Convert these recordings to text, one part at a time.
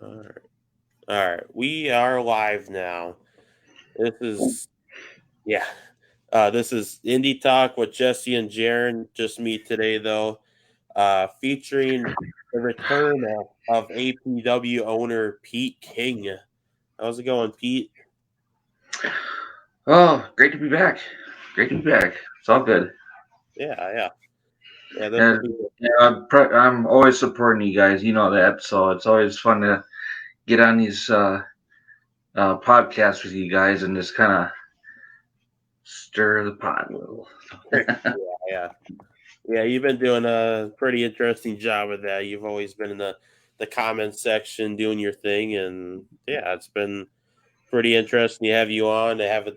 All right. All right. We are live now. This is yeah. This is Indy Talk with Jesse and Jeryn. Just me today though. Featuring the return of APW owner Pete King. How's it going, Pete? Oh, great to be back. Great to be back. It's all good. Yeah. Yeah, this will And be yeah, I'm always supporting you guys. You know that. So it's always fun to get on these podcasts with you guys and just kind of stir the pot a little. yeah. Yeah, you've been doing a pretty interesting job of that. You've always been in the comment section doing your thing, and yeah, it's been pretty interesting to have you on. To have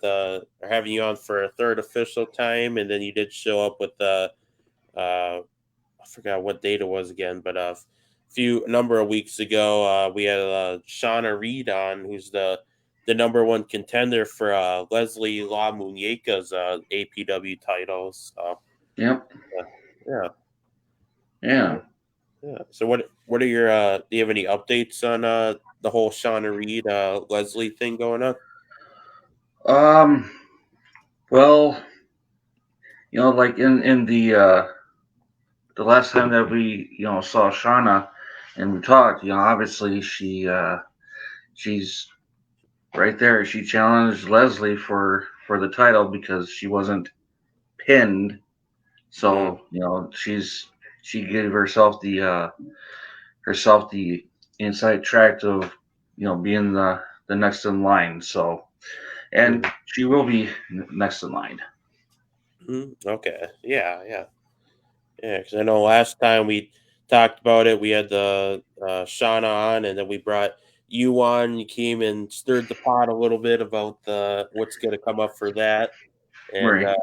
having you on for a third official time, and then you did show up with the I forgot what date it was again, but a number of weeks ago, we had Shauna Reed on, who's the number one contender for Leslie La Muñeca's APW titles. So Yep. uh, yeah. Yeah. Yeah. So what are your do you have any updates on the whole Shauna Reed Leslie thing going on? Um. Well, like in the last time that we saw Shauna and we talked, obviously she's right there. She challenged Leslie for the title because she wasn't pinned. Mm, So she gave herself the inside track of being the next in line. So and mm, she will be next in line. okay. Yeah. Because I know last time we talked about it, we had the Shauna on, and then we brought you on. You came and stirred the pot a little bit about the what's going to come up for that, and Right.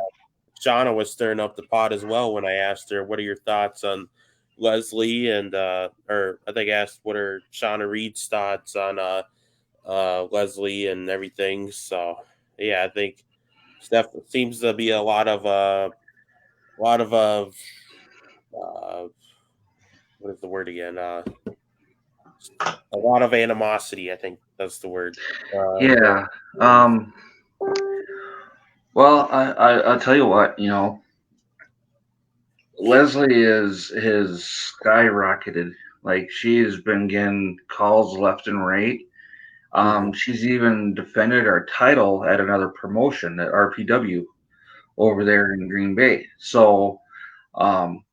Shauna was stirring up the pot as well when I asked her, "What are your thoughts on Leslie?" And or I think I asked, "What are Shauna Reed's thoughts on Leslie and everything?" So yeah, I think Steph seems to be a lot of what is the word again? A lot of animosity. I think that's the word. Going Yeah. forward. Um. Well, I'll tell you what. Leslie is skyrocketed. Like she has been getting calls left and right. Mhm. She's even defended our title at another promotion at RPW over there in Green Bay. So um,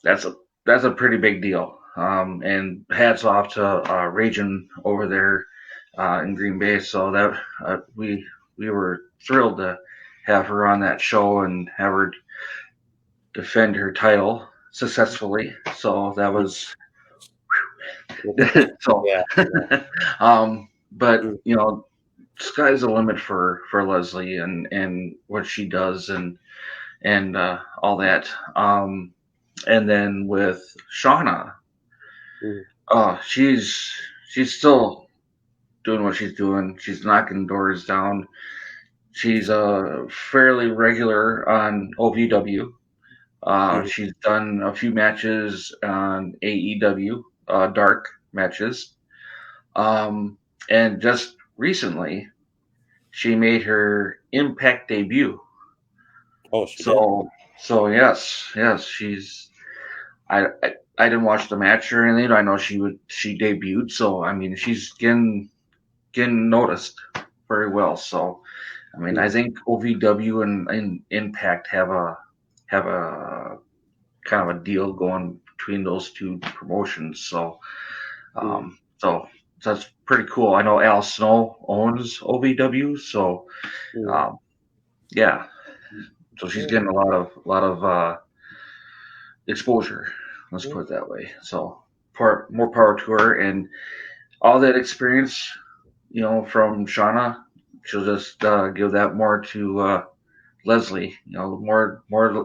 that's a pretty big deal. And hats off to Raging over there in Green Bay. So that we were thrilled to have her on that show and have her defend her title successfully. So that was so. Yeah. But Mm, sky's the limit for Leslie and what she does and all that. And then with Shauna, mm, she's still doing what she's doing. She's knocking doors down. She's fairly regular on OVW. mm, She's done a few matches on AEW, dark matches. Um, and just recently, she made her Impact debut. oh, she did. So yes, I didn't watch the match or anything. I know she debuted, so I mean she's getting noticed very well. So I mean Mm, I think OVW and Impact have a kind of a deal going between those two promotions. mm, So that's pretty cool. I know Al Snow owns OVW, so mm. um, yeah, so she's Yeah, getting a lot of exposure. Let's yeah, put it that way. So more power to her and all that experience, from Shauna. She'll just give that more to Leslie. More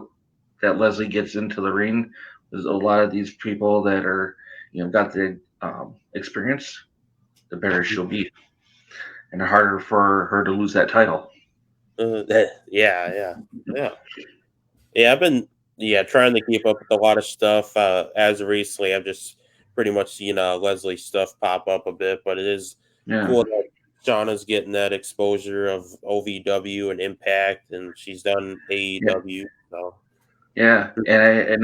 that Leslie gets into the ring. There's a lot of these people that are, got the experience. The better she'll be, and the harder for her to lose that title. yeah. Yeah, I've been trying to keep up with a lot of stuff as of recently. I've just pretty much seen Leslie's stuff pop up a bit, but it is cool that Shauna's getting that exposure of OVW and Impact, and she's done AEW. So yeah, and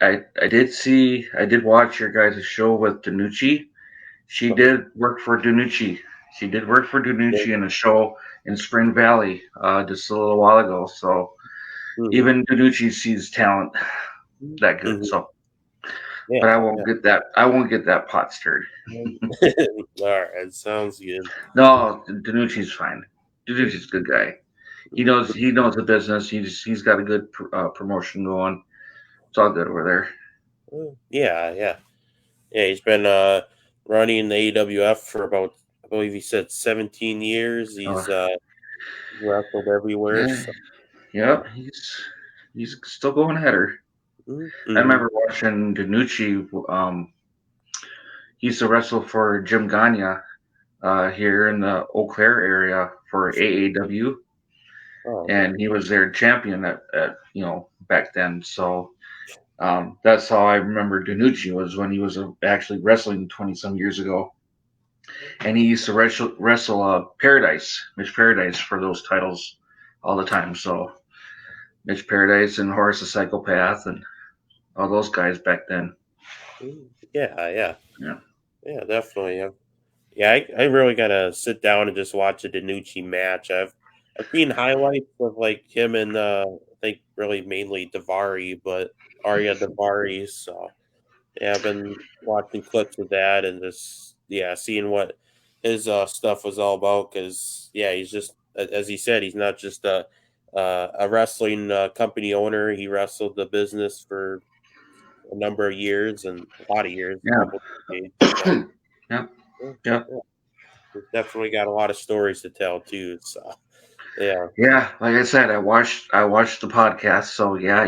I did watch your guys' show with Danucci. She did work for Danucci. She did work for Danucci in a show in Spring Valley just a little while ago. So even Danucci sees talent that good. So, yeah, but I won't get that. I won't get that pot stirred. All right, sounds good. No, Danucci's fine. Danucci's a good guy. He knows the business. He's got a good promotion going. It's all good over there. Yeah. He's been running the AWF for about, I believe he said 17 years. He's wrestled everywhere. Yeah. So. Yep, he's still going at her. I remember watching Danucci. He used to wrestle for Jim Gagne here in the Eau Claire area for AAW, and he was their champion at back then. So that's how I remember Danucci was when he was actually wrestling 20-some years ago, and he used to wrestle Mitch Paradise for those titles all the time. So Mitch Paradise and Horace the Psychopath and all those guys back then. Yeah, definitely. Yeah, I really gotta sit down and just watch a Danucci match. I've seen highlights of like him and I think really mainly Davari, but Arya Davari. So yeah, I've been watching clips of that and just seeing what his stuff was all about. Because he's just as he said, he's not just a wrestling company owner. He wrestled the business for a number of years and a lot of years. So, Yeah. He's definitely got a lot of stories to tell too. So yeah. Like I said, I watched the podcast. So yeah,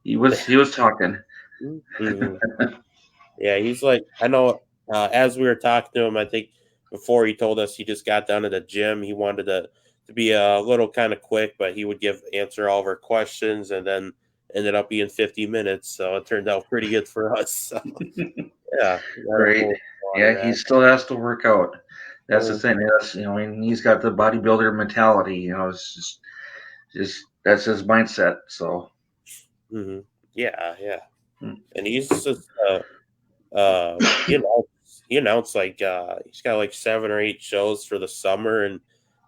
he was talking. Yeah, he's like, I know. As we were talking to him, I think before he told us he just got down to the gym. He wanted to be a little kind of quick, but he would answer all of our questions, and then ended up being 50 minutes. So it turned out pretty good for us. So, yeah, right. Yeah, he still has to work out. That's the thing. He's got the bodybuilder mentality. It's just that's his mindset. So. Yeah. And he's just he announced like he's got like 7 or 8 shows for the summer, and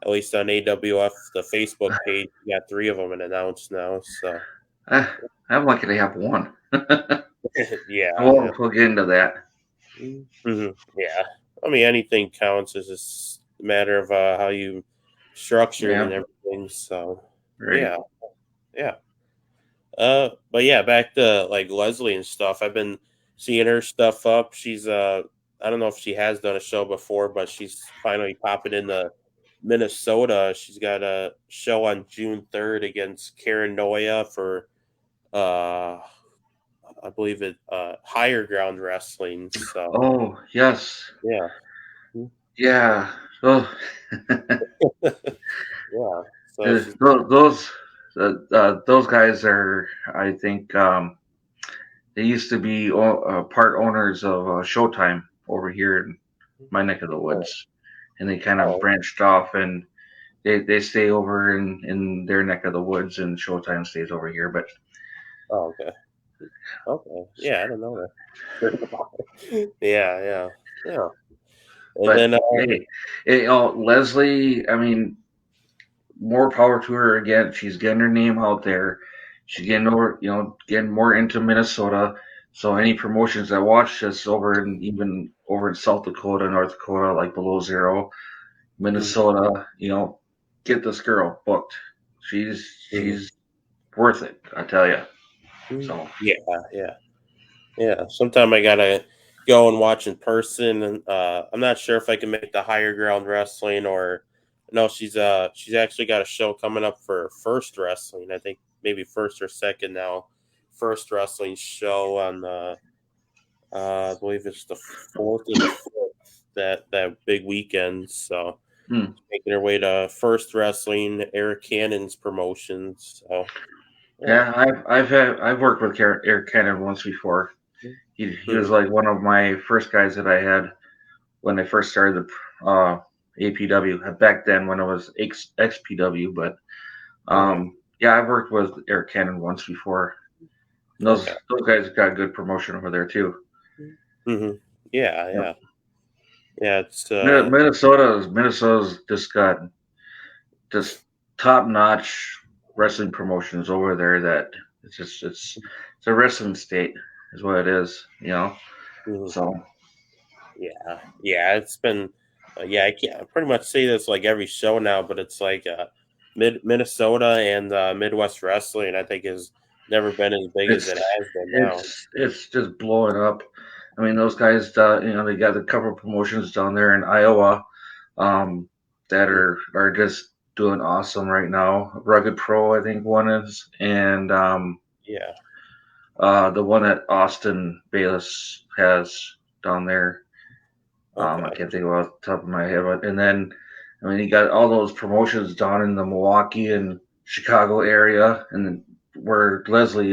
at least on AWF the Facebook page, he got 3 of them announced now. So I'm lucky to have one. Yeah, we'll get into that. Yeah, I mean anything counts. It's just a matter of how you structure it and everything. So right. Yeah. But yeah, back to like Leslie and stuff. I've been seeing her stuff up. She's I don't know if she has done a show before, but she's finally popping into Minnesota. She's got a show on June 3rd against Karen Noya for I believe it Higher Ground Wrestling. So oh yes. Yeah. Oh. Yeah. So those guys are, I think, they used to be part owners of Showtime over here in my neck of the woods, and they kind of branched off, and they stay over in their neck of the woods, and Showtime stays over here. But okay, yeah, I don't know that. Yeah. And but then Leslie, I mean, more power to her. Again, she's getting her name out there. She's getting getting more into Minnesota. So any promotions that watch this even over in South Dakota, North Dakota, like Below Zero, Minnesota, get this girl booked. She's worth it, I tell you. So yeah. Sometime I gotta go and watch in person, and I'm not sure if I can make the Higher Ground Wrestling or no. She's actually got a show coming up for First Wrestling. I think maybe first or second now. First Wrestling show on I believe it's the 4th or the 5th, that big weekend. So making her way to First Wrestling, Eric Cannon's promotions. So yeah, I've worked with Eric Cannon once before. He was like one of my first guys that I had when I first started the APW back then when it was XPW. But yeah, I've worked with Eric Cannon once before. And those guys got good promotion over there too. Yeah, yeah. Yeah, it's Minnesota's just got just top notch wrestling promotions over there that it's a wrestling state is what it is, you know. So yeah, it's been I can't pretty much say this like every show now, but it's like Minnesota and Midwest wrestling I think has never been as big as it has been now. It's just blowing up. I mean, those guys, they got a couple of promotions down there in Iowa, that are just doing awesome right now. Rugged Pro, I think one is, and the one that Austin Bayless has down there. I can't think of it off the top of my head, but and then I mean, you got all those promotions down in the Milwaukee and Chicago area, and then where Leslie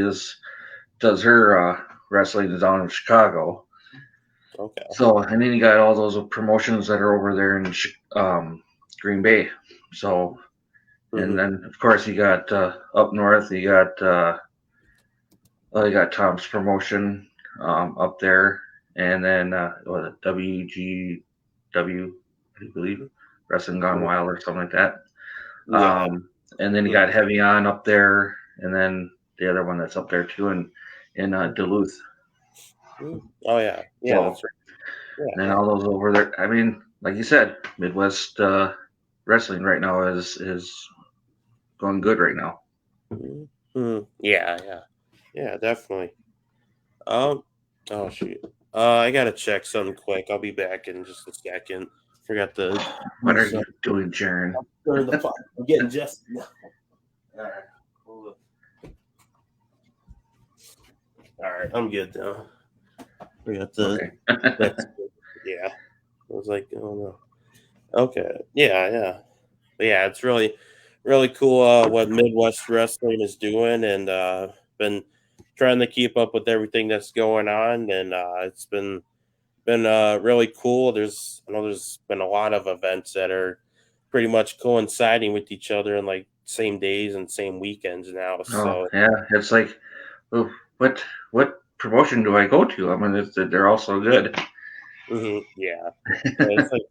does her wrestling is down in Chicago. Okay. So, and then you got all those promotions that are over there in Green Bay. So, and then of course you got up north, you got Tom's promotion up there, and then WGW, I believe, Wrestling Gone Wild or something like that. Yeah. And then you got Heavy On up there, and then the other one that's up there too in Duluth. Oh yeah, yeah, So, that's right. Yeah, and all those over there. I mean, like you said, Midwest wrestling right now is going good right now. Yeah, definitely. Oh shoot. I gotta check something quick. I'll be back in just a second. Forgot to. What are you doing, Jeryn? Turn the fuck. I'm getting just. All right. All right, I'm good now. We got the. Okay. Yeah. I was like, oh no. Okay. Yeah. But yeah, it's really, really cool what Midwest Wrestling is doing, and been trying to keep up with everything that's going on, and it's been really cool. I know there's been a lot of events that are pretty much coinciding with each other in like same days and same weekends now. So yeah, it's like, oh, what promotion do I go to? I mean, they're all so good. Yeah, it's like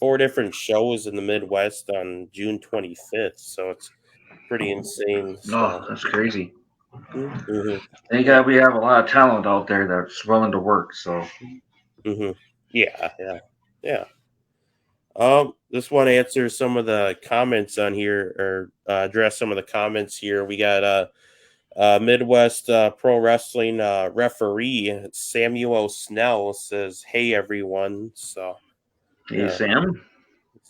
4 different shows in the Midwest on June 25th. So it's pretty insane. So. Oh, that's crazy. Mm-hmm. We have a lot of talent out there that's willing to work. So. Yeah. Just want to answer some of the comments on here, or address some of the comments here. We got Midwest Pro Wrestling referee Samuel Snell says, "Hey everyone." So, Hey, Sam.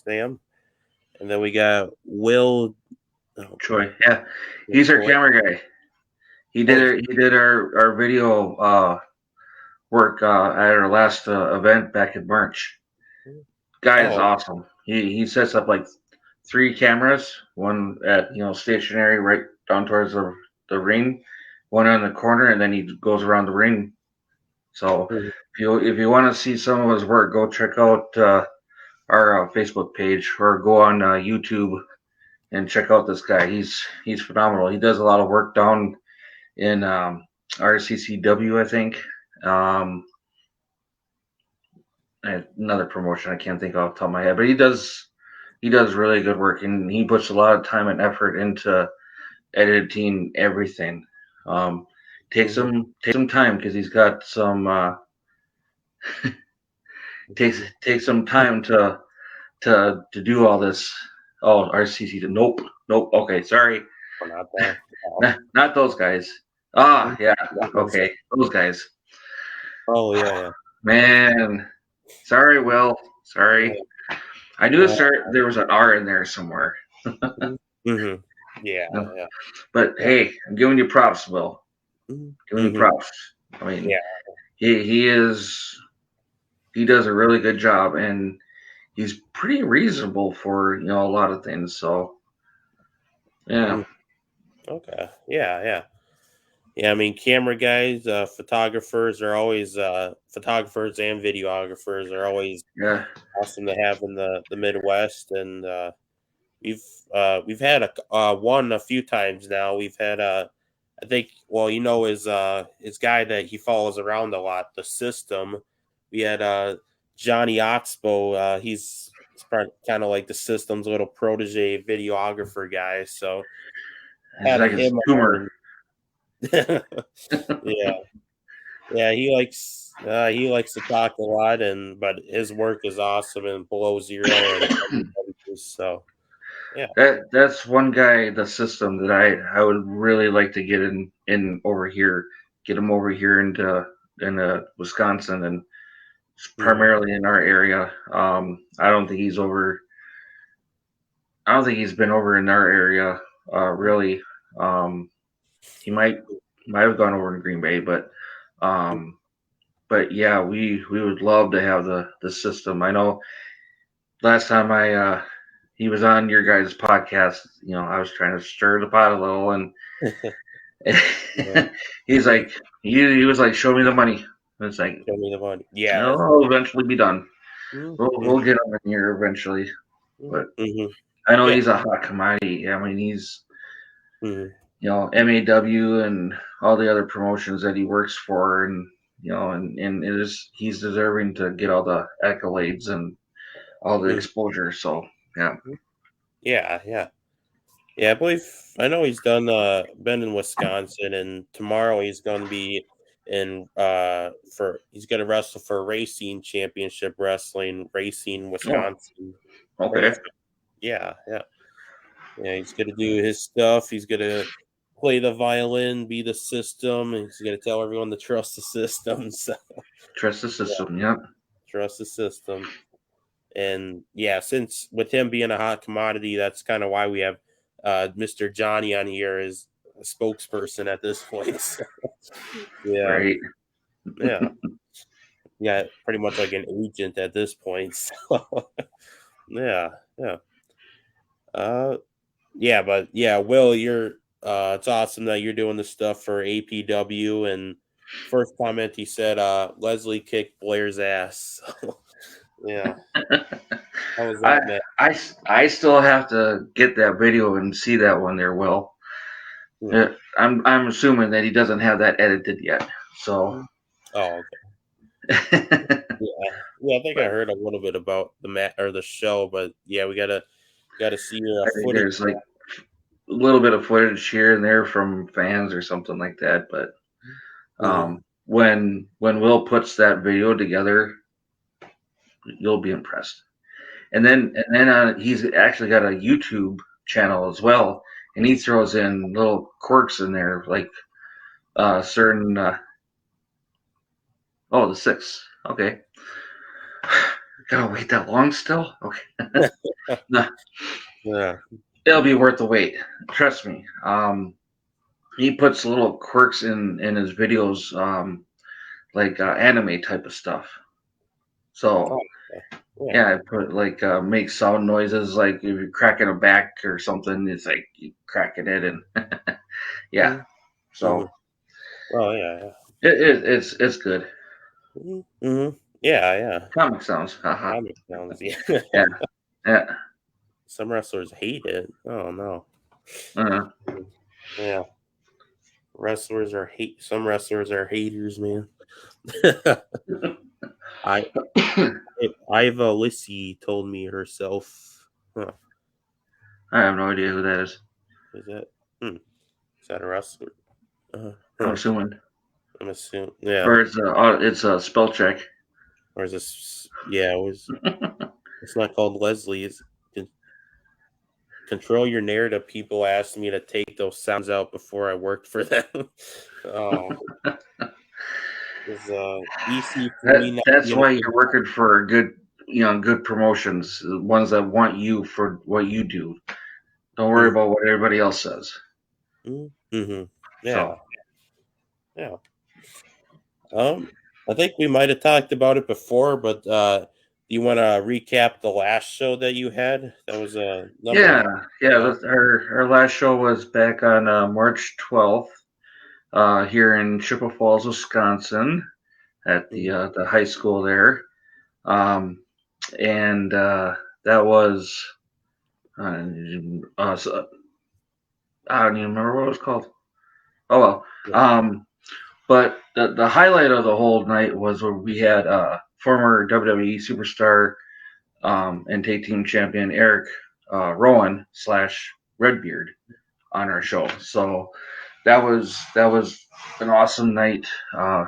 And then we got Will Troy. Yeah, he's our camera guy. He did our video work at our last event back in March. Guy is awesome. He sets up like 3 cameras, one at stationary right down towards the ring, one on the corner, and then he goes around the ring. So if you want to see some of his work, go check out our Facebook page or go on YouTube and check out this guy. He's phenomenal. He does a lot of work down in RCCW, I think. Another promotion I can't think off the top of my head, but he does really good work, and he puts a lot of time and effort into editing everything. Takes some time because he's got some takes some time to do all this. Oh, RCC. Nope. Okay, sorry. Not those guys. Yeah. Okay, those guys. Oh yeah. Man, sorry, Will. Sorry. I knew there was an R in there somewhere. Yeah. But hey, I'm giving you props, Will. Giving you props. I mean, he does a really good job, and he's pretty reasonable for a lot of things. So, yeah. Okay. Yeah. Yeah, I mean, camera guys, photographers are always photographers and videographers are always Yeah, awesome to have in the Midwest, and we've we've had one a few times now. We've had I think his guy that he follows around a lot, the System. We had Johnny Oxbow. He's kind of like the System's little protege videographer guy. So it's had like his him tumor. on. Yeah, yeah, he likes to talk a lot, but his work is awesome and below zero and so yeah. That's one guy, the system that I would really like to get in over here, get him over here into Wisconsin and Mhm. primarily in our area. I don't think he's over. I don't think he's been over in our area really. Um, he might have gone over in Green Bay, um, but yeah, we would love to have the system. I know last time I he was on your guys' podcast, I was trying to stir the pot a little, and Yeah. he's like, he was like, show me the money. And it's like, Show me the money. Yeah. it'll eventually be done. We'll Mhm. get him in here eventually. But Mhm. I know Yeah. he's a hot commodity. I mean, he's Mhm. MAW and all the other promotions that he works for, and and he's deserving to get all the accolades and all the Mhm. exposure. So yeah, Yeah, yeah. Yeah, I know he's done been in Wisconsin, and tomorrow he's going to be in for he's going to wrestle for Racing Championship Wrestling Racing oh, Wisconsin okay. race. Yeah, yeah. Yeah, he's going to do his stuff. He's going to play the violin, be the system, and he's going to tell everyone to trust the system. So, Trust the yeah, system. Yep. trust the system. And yeah, since with him being a hot commodity, that's kind of why we have Mr. Johnny on here as a spokesperson at this point. So, yeah, Right. yeah, yeah, pretty much like an agent at this point. So, yeah, yeah, uh, yeah, but yeah, Will, you're it's awesome that you're doing the stuff for APW. And first comment he said, Leslie kicked Blair's ass. So, yeah, how was I, that, man? I still have to get that video and see that one there, Will. Hmm. I'm assuming that he doesn't have that edited yet. So, Oh, but yeah, yeah. I think I heard a little bit about the mat or the show, but yeah, we gotta see I think footage. there's like a little bit of footage here and there from fans or something like that. But Mhm. when Will puts that video together, you'll be impressed. And then he's actually got a YouTube channel as well, and he throws in little quirks in there, like certain. Oh, the 6th. Okay, gotta wait that long still. Okay, no, Yeah. it'll be worth the wait. Trust me. He puts little quirks in his videos, like anime type of stuff. Oh, So yeah. Yeah. yeah, I put like make sound noises, like if you're cracking a back or something, it's like you cracking it, and yeah. So Mm-hmm. Oh, yeah. it's good. Yeah. Mm-hmm. Yeah. Yeah. Comic sounds, haha. Comic sounds. Yeah. Yeah, yeah. Some wrestlers hate it. Oh no. Uh, Yeah. Some wrestlers are haters, man. I Iva Lissy told me herself. Huh. I have no idea who that is. Is that? Hmm. Is that a wrestler? I'm Huh. assuming, I'm assuming. Yeah. or it's a spell check. Or is this? Yeah. It's not called Leslie. It's control your narrative. People asked me to take those sounds out before I worked for them. Oh, is EC three not That's being a why good? you're working for good promotions, ones that want you for what you do. Don't worry about what everybody else says. Mm-hmm. So Yeah, yeah. I think we might have talked about it before, but do you want to recap the last show that you had? That was a number yeah, of months yeah. ago. Our last show was back on March 12th. here in Chippewa Falls, Wisconsin, at the high school there, and that was so, I don't even remember what it was called. Oh well. But the highlight of the whole night was where we had former WWE superstar and tag team champion Eric Rowan / Redbeard on our show. So that was an awesome night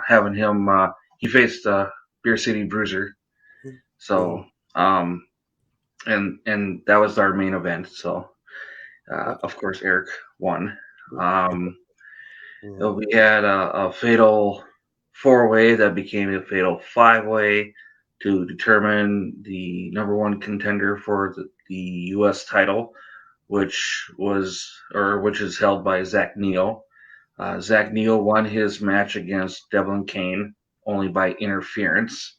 having him. He faced Beer City Bruiser. So and that was our main event. So of course Eric won. We had a fatal 4-way that became a fatal 5-way to determine the number one contender for the U.S. title, which is held by Zach Neal. Zach Neal won his match against Devlin Kane only by interference.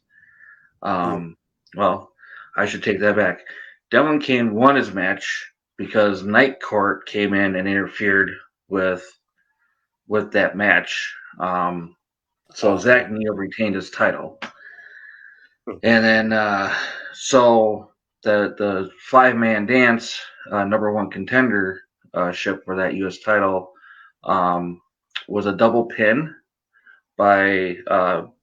Well, I should take that back. Devlin Kane won his match because Night Court came in and interfered with that match. So Zach Neal retained his title. And then so the 5-man dance number one contender ship for that U.S. title was a double pin by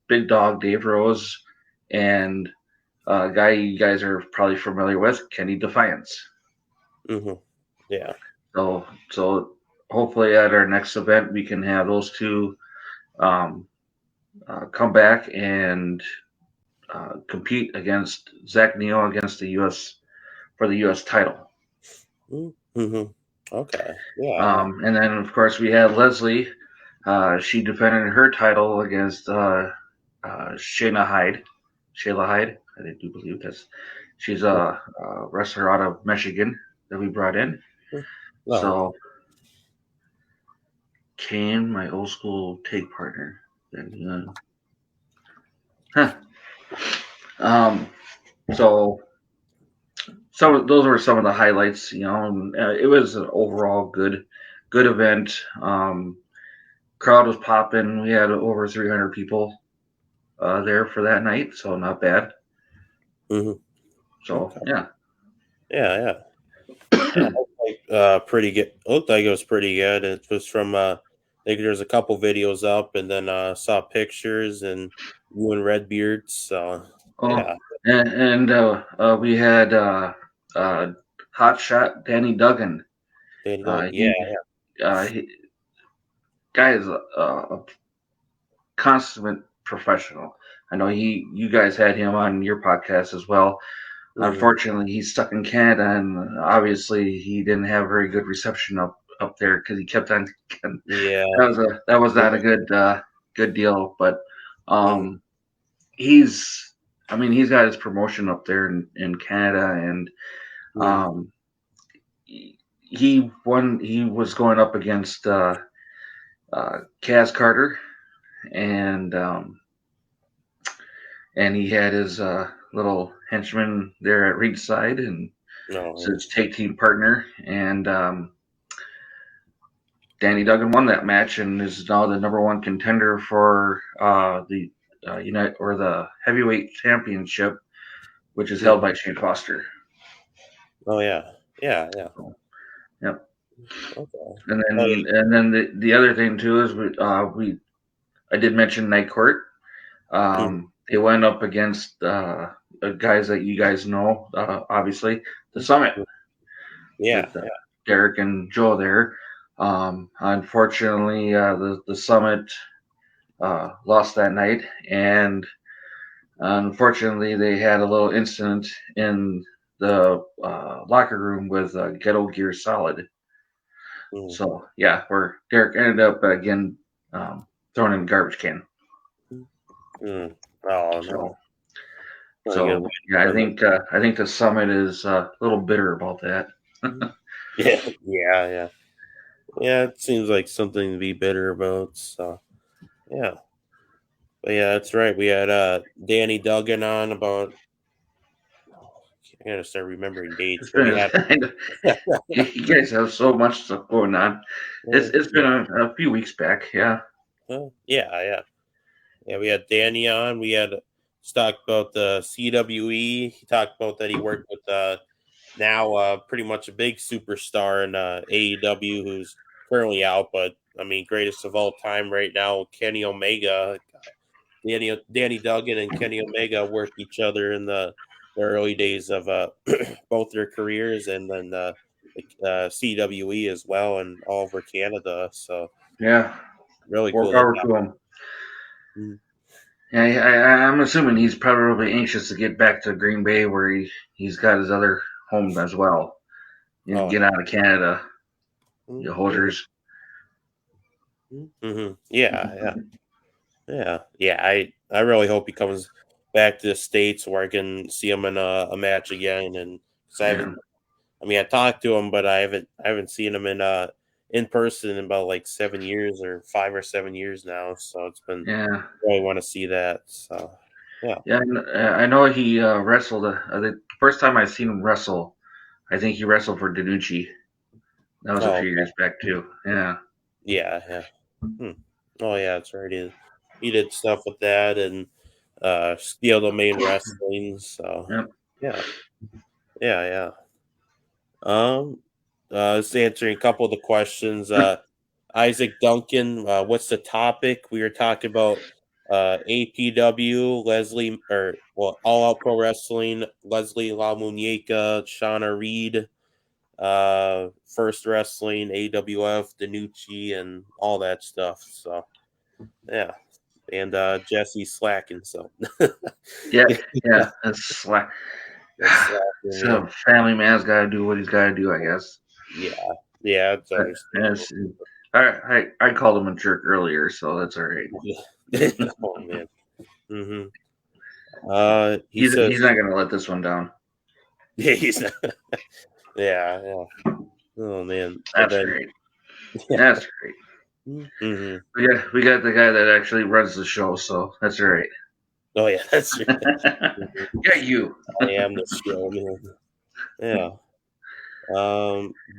Big Dog Dave Rose and a guy you guys are probably familiar with, Kenny Defiance. Yeah. So hopefully at our next event we can have those two come back and compete against Zach Neal against the U.S. for the U.S. title. Okay. Yeah. And then of course we had Leslie. She defended her title against Shayla Hyde. I do believe she's a wrestler out of Michigan that we brought in. So Kane, my old school take partner. So those were some of the highlights. It was an overall good event. Crowd was popping. We had over 300 people there for that night, so not bad. So yeah. Pretty good. It looked like it was pretty good. It was from I think there's a couple videos up, and then saw pictures and you and Redbeard. So yeah. And we had Hot Shot Danny Duggan. Guy is a consummate professional. I know you guys had him on your podcast as well. Unfortunately, he's stuck in Canada, and obviously he didn't have very good reception up there because he kept on. That was not a good deal. But he's got his promotion up there in Canada, and he won. He was going up against Kaz Carter, and he had his little henchman there at ringside, and so his tag team partner, and Danny Duggan won that match and is now the number one contender for the the heavyweight championship, which is held by Shane Foster. Oh yeah. Yep. Okay. And then the other thing too is I did mention Night Court. They went up against guys that you guys know, obviously, the Summit. With Derek and Joe there. Unfortunately, the Summit lost that night, and unfortunately, they had a little incident in the locker room with Ghetto Gear Solid. So yeah, where Derek ended up again thrown in the garbage can. So yeah, I think the Summit is a little bitter about that. Yeah. It seems like something to be bitter about. So yeah, but yeah, that's right. We had Danny Duggan on about. I gotta start remembering dates. You guys have so much stuff going on. It's been a few weeks back, yeah. Yeah. We had Danny on. We had talked about the CWE. He talked about that he worked with now pretty much a big superstar in AEW who's currently out, but I mean greatest of all time right now, Kenny Omega. Danny Duggan and Kenny Omega worked each other in the early days of both their careers, and then the CWE as well, and all over Canada. So Yeah, really more cool that. power to him. Mm. Yeah, I'm assuming he's probably anxious to get back to Green Bay where he's got his other home as well. And get out of Canada, you holders. Yeah. I really hope he comes back to the States where I can see him in a match again. And because I haven't, I mean, I talked to him, but I haven't seen him in person in about like 7 years or 5 or 7 years now. So it's been really want to see that. So yeah, I know he wrestled. The first time I seen him wrestle, I think he wrestled for Danucci. That was a few years back too. Yeah. Oh yeah, that's right. He did stuff with that and Steel Domain Wrestling. So yeah. Just answering a couple of the questions. Isaac Duncan, what's the topic? We were talking about APW, All Out Pro Wrestling, Leslie La Muñeca, Shauna Reed, First Wrestling, AWF, Danucci, and all that stuff. So, yeah. And Jesse slacking. So, yeah. That's slack. So family man's got to do what he's got to do, I guess. Yeah, it's understandable. I called him a jerk earlier, so that's all right. Oh man. He's not gonna let this one down. Yeah, he's not. Yeah. Oh man, that's great. That's great. We got the guy that actually runs the show, so that's all right. Oh yeah, that's right. Yeah, you. I am the show, man. Yeah.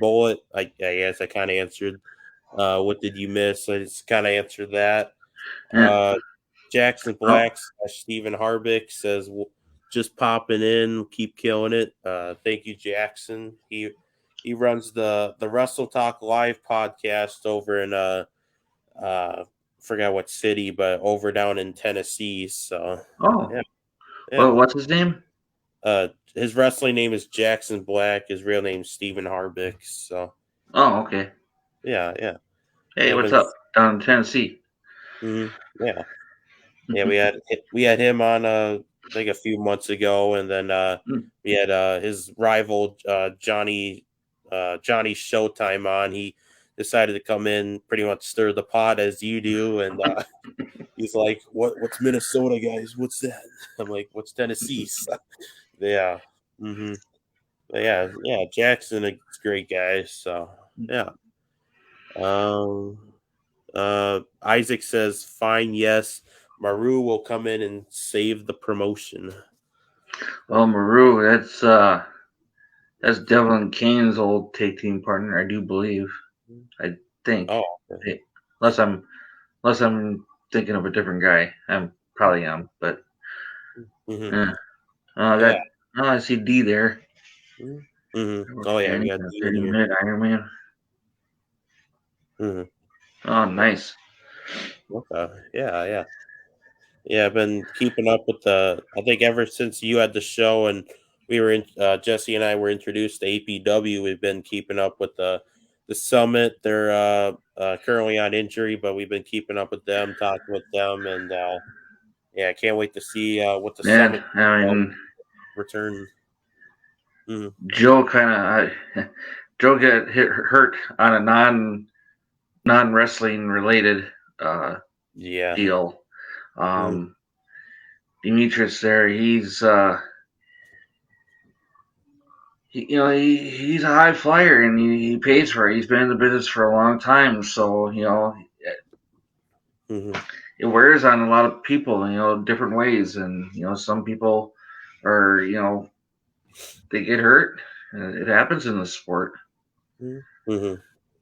Bullet. I guess I kind of answered. What did you miss? I just kind of answered that. Jackson Black / Stephen Harbick says, just popping in, keep killing it. Thank you, Jackson. He runs the Wrestle Talk Live podcast over in forgot what city, but over down in Tennessee. So yeah. Well, what's his name? His wrestling name is Jackson Black. His real name is Stephen Harbick. So okay. Yeah. Hey, what's up down in Tennessee? Yeah. We had him on I think a few months ago, and then we had his rival Johnny Showtime on. He decided to come in, pretty much stir the pot as you do, and he's like, "What's Minnesota, guys? What's that?" I'm like, "What's Tennessee?" So, yeah. Yeah. Jackson, a great guy. So yeah. Isaac says, "Fine, yes. Maru will come in and save the promotion." Well, Maru, that's Devlin Kane's old tag team partner, I do believe. I think. Okay. Unless I'm thinking of a different guy. I'm probably am, but I see D there. Oh yeah, we got D in here. 30-minute Iron Man. Oh, nice. Okay. Yeah, I've been keeping up with I think ever since you had the show and we were in, Jesse and I were introduced to APW, we've been keeping up with the summit. They're currently on injury, but we've been keeping up with them, talking with them, and I can't wait to see what the summit return. Joe Joe got hurt on a non wrestling related deal. Demetrius there, he's he's a high flyer and he pays for it. He's been in the business for a long time, so it wears on a lot of people, different ways, and some people are they get hurt. It happens in the sport. Yeah.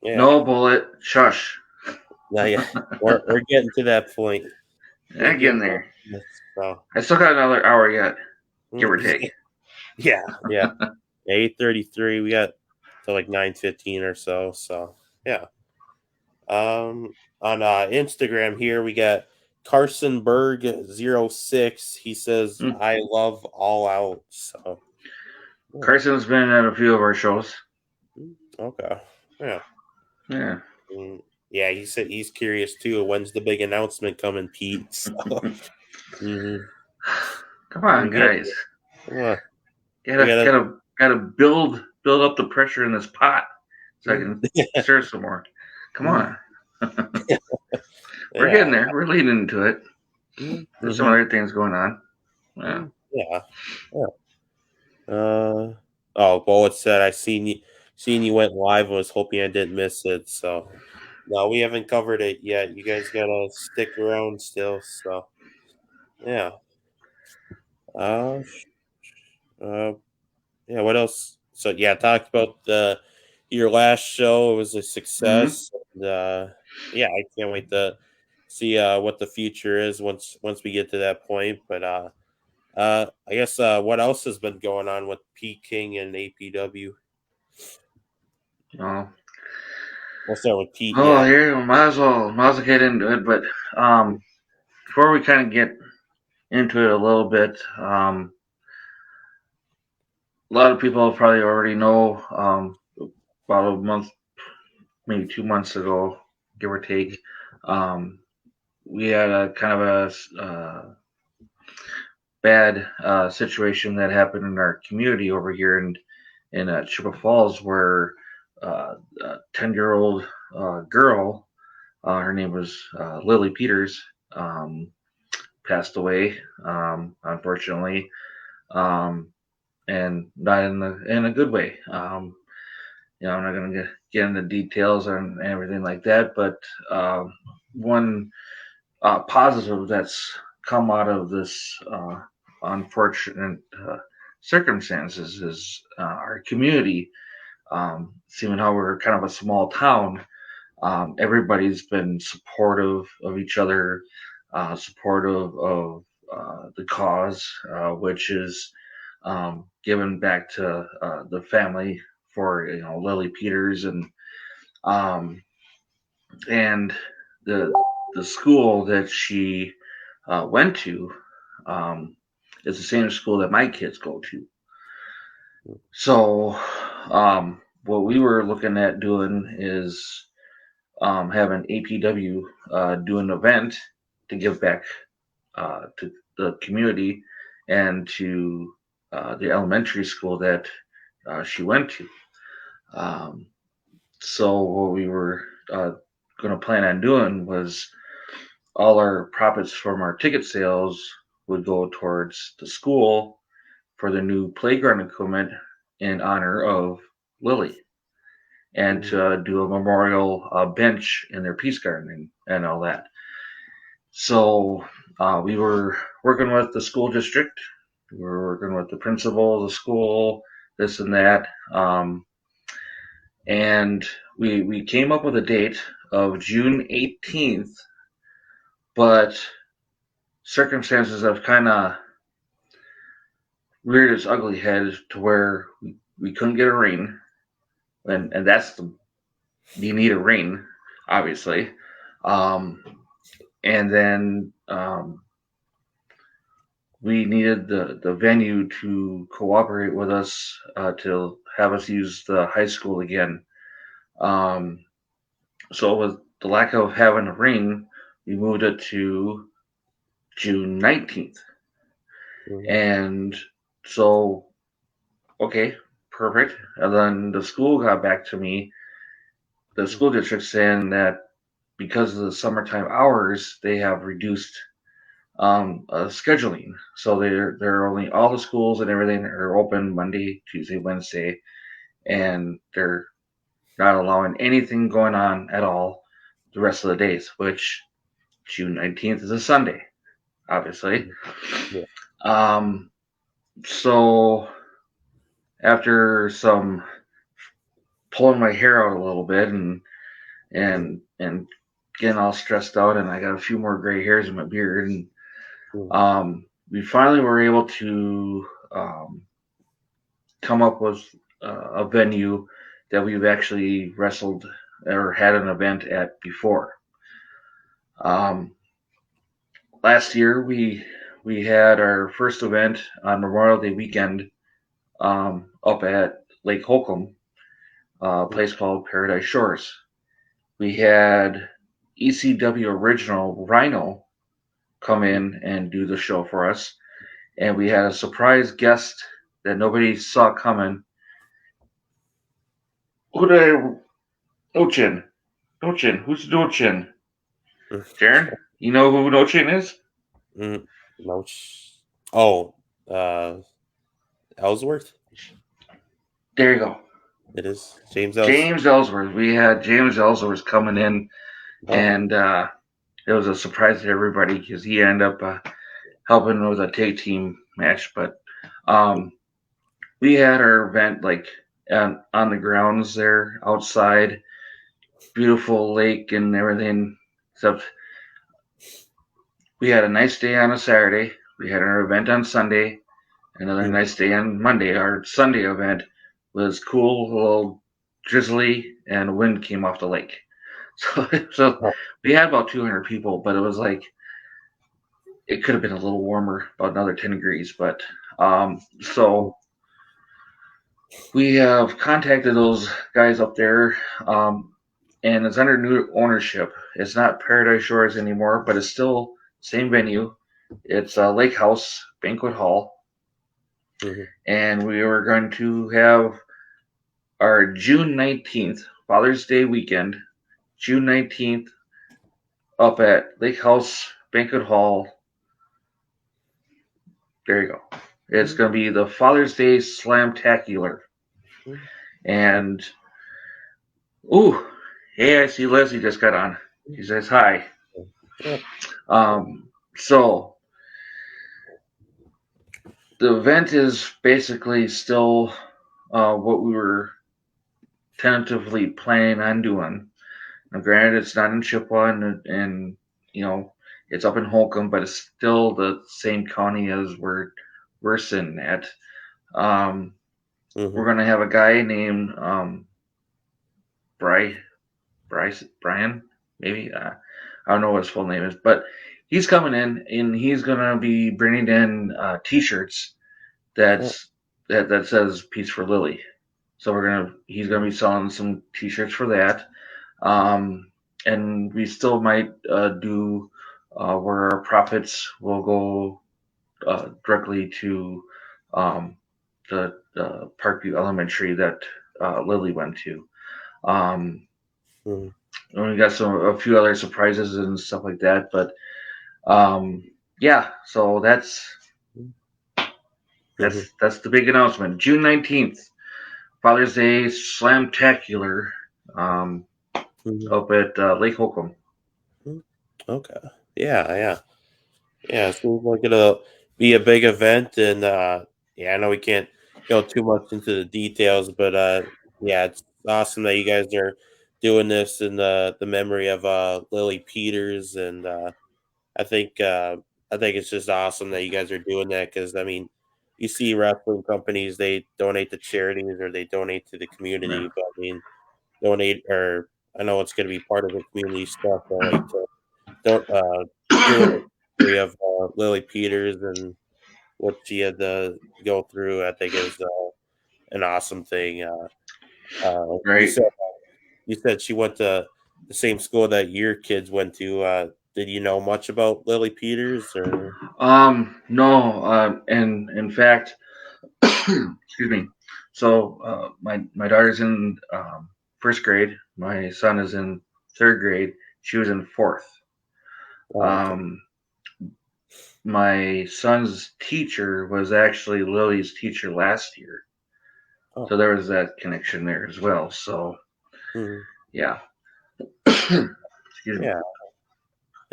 No, Bullet, shush. No, yeah, we're getting to that point. We're I'm getting getting there. there. So, I still got another hour yet, give or take. yeah. 8:33. We got to like 9:15 or so. So yeah. On Instagram here we got Carsonberg06. He says Hmm. I love All Out. So yeah. Carson's been at a few of our shows. Okay. Yeah. Yeah. Yeah, he said he's curious too. When's the big announcement coming, Pete? So, mhm. Come on, we get guys. come on. We Gotta gotta gotta gotta build up the pressure in this pot so I can stir some more. Come on. We're getting yeah. there. We're leading into it. There's some Mm-hmm. other things going on. Yeah. Yeah. Yeah. Oh, Bullet said I seen you went live and was hoping I didn't miss it. So no, we haven't covered it yet. You guys gotta stick around still. So yeah. Uh, sh- uh yeah, what else? So yeah, talked about your last show. It was a Mm-hmm. success. And, yeah, I can't wait to see what the future is once we get to that point. But I guess what else has been going on with P King and APW? Oh. We'll start with Pete. Oh, Yeah. here might as well get into it. But before we kind of get into it a little bit, a lot of people probably already know. About a month, maybe 2 months ago, give or take, um, we had a kind of a bad situation that happened in our community over here in Chippewa Falls, where a 10-year-old girl, her name was Lily Peters, passed away, unfortunately, um, and not in a good way. I'm not going to get into details and everything like that, but one positive that's come out of this unfortunate circumstances is our community. Seeing how we're kind of a small town, everybody's been supportive of each other, supportive of the cause, which is given back to the family for Lily Peters um, and the the school that she went to um, is the same school that my kids go to. So what we were looking at doing is having APW do an event to give back to the community and to the elementary school that she went to. Um, so what we were going to plan on doing was all our profits from our ticket sales would go towards the school for the new playground equipment in honor of Lily and to do a memorial bench in their peace garden and all that. So we were working with the school district. We were working with the principal of the school, this and that. And we came up with a date of June 18th, but circumstances have kind of reared its ugly head to where we couldn't get a rain, and you need a rain, obviously, um, and then we needed the venue to cooperate with us to have us use the high school again. Um, so with the lack of having a rain, we moved it to June 19th, and so okay, perfect. And then the school got back to me, the school district, saying that because of the summertime hours, they have reduced scheduling. So they're only all the schools and everything are open Monday, Tuesday, Wednesday, and they're not allowing anything going on at all the rest of the days. Which June 19th is a Sunday, obviously. Yeah. So after some pulling my hair out a little bit and getting all stressed out, and I got a few more gray hairs in my beard. And Mm-hmm. we finally were able to come up with a venue that we've actually wrestled or had an event at before. Um, Last year we had our first event on Memorial Day weekend up at Lake Holcomb, a place called Paradise Shores. We had ECW Original Rhino come in and do the show for us, and we had a surprise guest that nobody saw coming. Who did I? Nochin. Nochin. Who's Nochin? Jeryn? You know who Nochin is? Mm, no. Oh, uh, Ellsworth. There you go. It is James Ellsworth. James Ellsworth. We had James Ellsworth coming in, Oh, and it was a surprise to everybody because he ended up helping with a tag team match. But um, we had our event like on the grounds there outside, beautiful lake and everything. Except we had a nice day on a Saturday. We had our event on Sunday. Another mm, nice day on Monday. Our Sunday event was cool, a little drizzly, and wind came off the lake. So oh, we had about 200 people, but it was like it could have been a little warmer, about another 10 degrees. But mm, so we have contacted those guys up there, and it's under new ownership. It's not Paradise Shores anymore, but it's still same venue. It's Lake House Banquet Hall, mhm. and we were going to have our June 19th, Father's Day weekend, June 19th, up at Lake House Banquet Hall. There you go. It's Mm, going to be the Father's Day Slamtacular. mm, And, ooh, hey, I see Leslie just got on. mm. She says hi. Yeah. So, the event is basically still what we were tentatively planning on doing. Now, granted, it's not in Chippewa, and you know it's up in Holcomb, but it's still the same county as we're sitting at. Um, we're Mhm. gonna have a guy named Bry, Brian, maybe I don't know what his full name is, but he's coming in and he's gonna be bringing in T-shirts Oh, that's that says "Peace for Lily." So he's gonna be mhm. selling some T-shirts for that. Um, and we still might do where our profits will go directly to the Parkview Elementary that Lily went to. Um, Mhm. and we got a few other surprises and stuff like that, but um, yeah. So Mhm. that's the big announcement. June 19th, Father's Day Slamtacular um, Mhm. up at Lake Holcomb. Mhm. Okay. Yeah, yeah. Yeah, it seems like it'll be a big event, and yeah, I know we can't go too much into the details, but yeah, it's awesome that you guys are doing this in the memory of Lily Peters, and I think uh, I think it's just awesome that you guys are doing that because I mean, you see wrestling companies they donate to charities or they donate to the Yeah. community, but I mean, donate or I know it's going to be part of the community stuff, but like to don't doing a story of Lily Peters and what she had to go through. I think is an awesome thing. You Right. said she went to the same school that your kids went to. Did you know much about Lily Peters or? No, and in fact, excuse me. So, my daughter's in first grade. My son is in third grade. She was in fourth. Oh, okay. Um, my son's teacher was actually Lily's teacher last year, Oh, so there was that connection there as well. So, mhm. yeah. Excuse me. Yeah,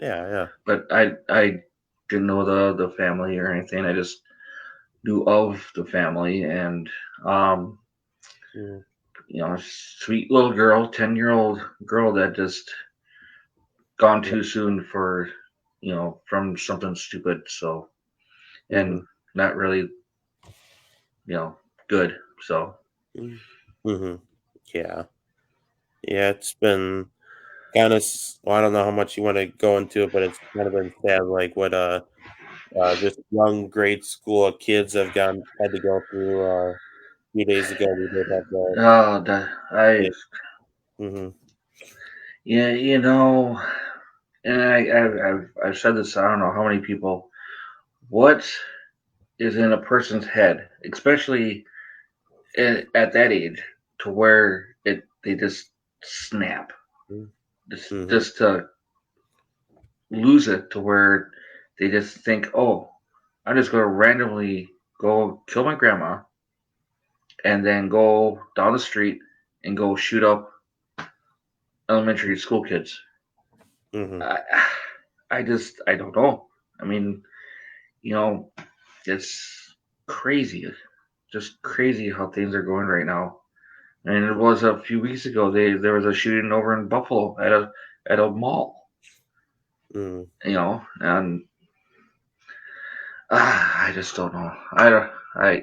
yeah, yeah. But I didn't know the family or anything. I just knew of the family, and um, sweet little girl, 10-year-old girl that just gone too soon for, from something stupid. So, and not really, good. So, Mm-hmm. Yeah. Yeah, it's been kind of, well, I don't know how much you want to go into it, but it's kind of been sad, like what just young grade school kids had to go through. A few days ago, we did have the. Mm-hmm. yeah, and I've said this. I don't know how many people. What is in a person's head, especially at that age, to where they just snap, Mm-hmm. just to lose it, to where they just think, oh, I'm just going to randomly go kill my grandma and then go down the street and go shoot up elementary school kids. Mm-hmm. I, I don't know. I mean, you know, it's crazy, just crazy how things are going right now. And it was a few weeks ago. There was a shooting over in Buffalo at a mall. Mm-hmm. And I just don't know.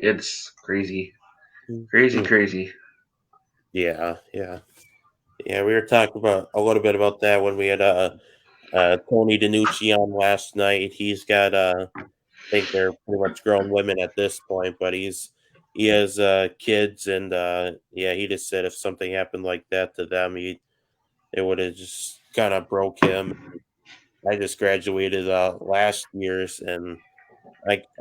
It's crazy, crazy, Mm-hmm. crazy. Yeah, yeah, yeah. We were talking about a little bit about that when we had Tony DiNucci on last night. He's got I think they're pretty much grown women at this point, but he has kids, and yeah, he just said if something happened like that to them, it would have just kind of broke him. I just graduated last year's, and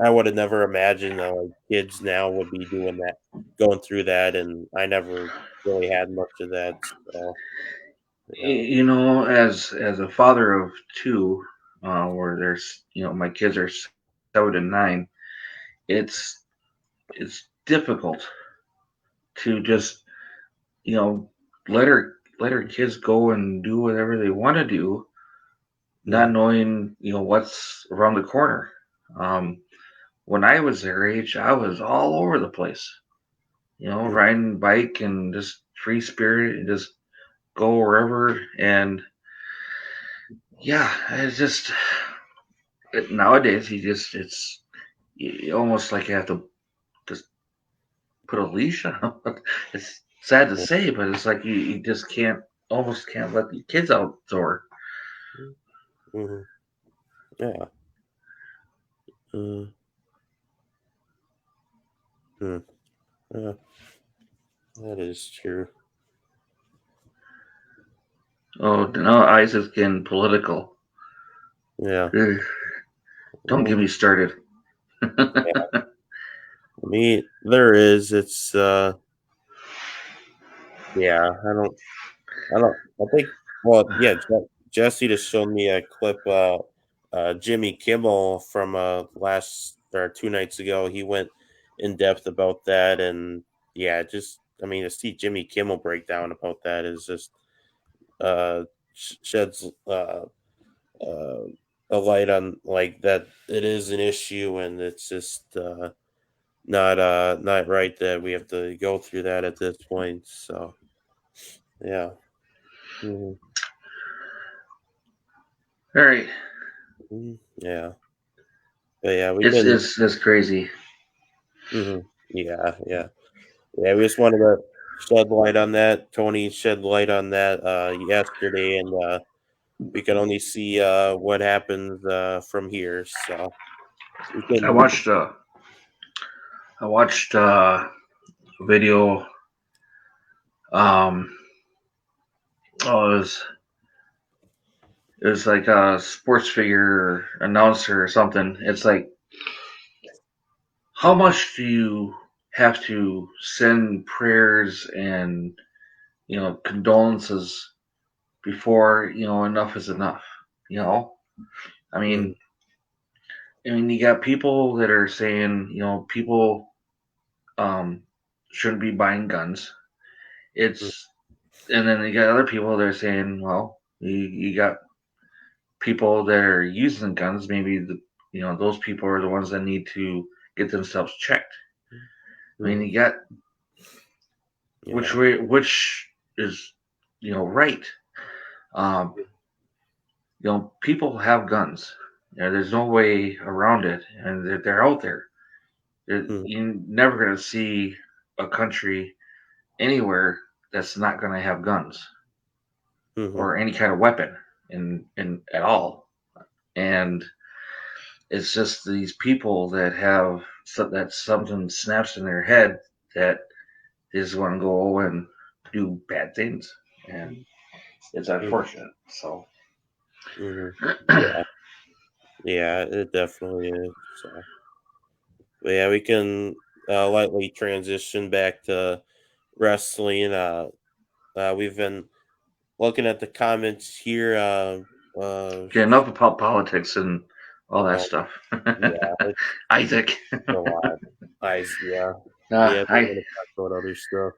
I would have never imagined like kids now would be doing that, going through that, and I never really had much of that. So yeah. As a father of two, where there's my kids are 7 and 9, it's difficult to just you know let our kids go and do whatever they want to do, not Mm, knowing what's around the corner. Um, when I was their age, I was all over the place, mm, riding bike and just free spirit and just go wherever. And yeah, it's just nowadays almost like you have to just put a leash on them. It's sad to mm, say, but it's like you just almost can't let the kids outdoor. mm, yeah. Mm, mm, yeah. That is true. Oh, now Isaac's getting political. Yeah. Ugh, don't Mm, get me started. yeah. I mean, there is. It's yeah. I think. Well, yeah. Jesse just showed me a clip. Jimmy Kimmel from last or 2 nights ago. He went in depth about that, and yeah, just I mean to see Jimmy Kimmel break down about that is just sheds uh, a light on like that it is an issue, and it's just not right that we have to go through that at this point. So yeah. Mhm. All right, Yeah, but yeah, we've been. it's crazy. Yeah, yeah, yeah. We just wanted to shed light on that. Tony shed light on that yesterday, and we can only see what happens from here. So we I can. watched a video. Um, oh, it was like a sports figure or announcer or something. It's like, how much do you have to send prayers and condolences before enough is enough? You know, I Mm, mean, you got people that are saying people um, shouldn't be buying guns. mm, It's And then you got other people that are saying, well, you got people that are using guns. Maybe those people are the ones that need to get themselves checked. I mean, mm, you got yeah. which is right. Um, people have guns. There's no way around it, and they're out there. You're never going to see a country anywhere that's not going to have guns or any kind of weapon in at all. And it's just these people that have that something snaps in their head that they just want to go and do bad things, and it's unfortunate. So, yeah, it definitely is. So, but yeah, we can lightly transition back to wrestling. We've been looking at the comments here. okay, enough about politics and all that Oh, stuff. yeah, it's Isaac. a lot. Yeah, Uh, yeah. We I want to talk about other stuff.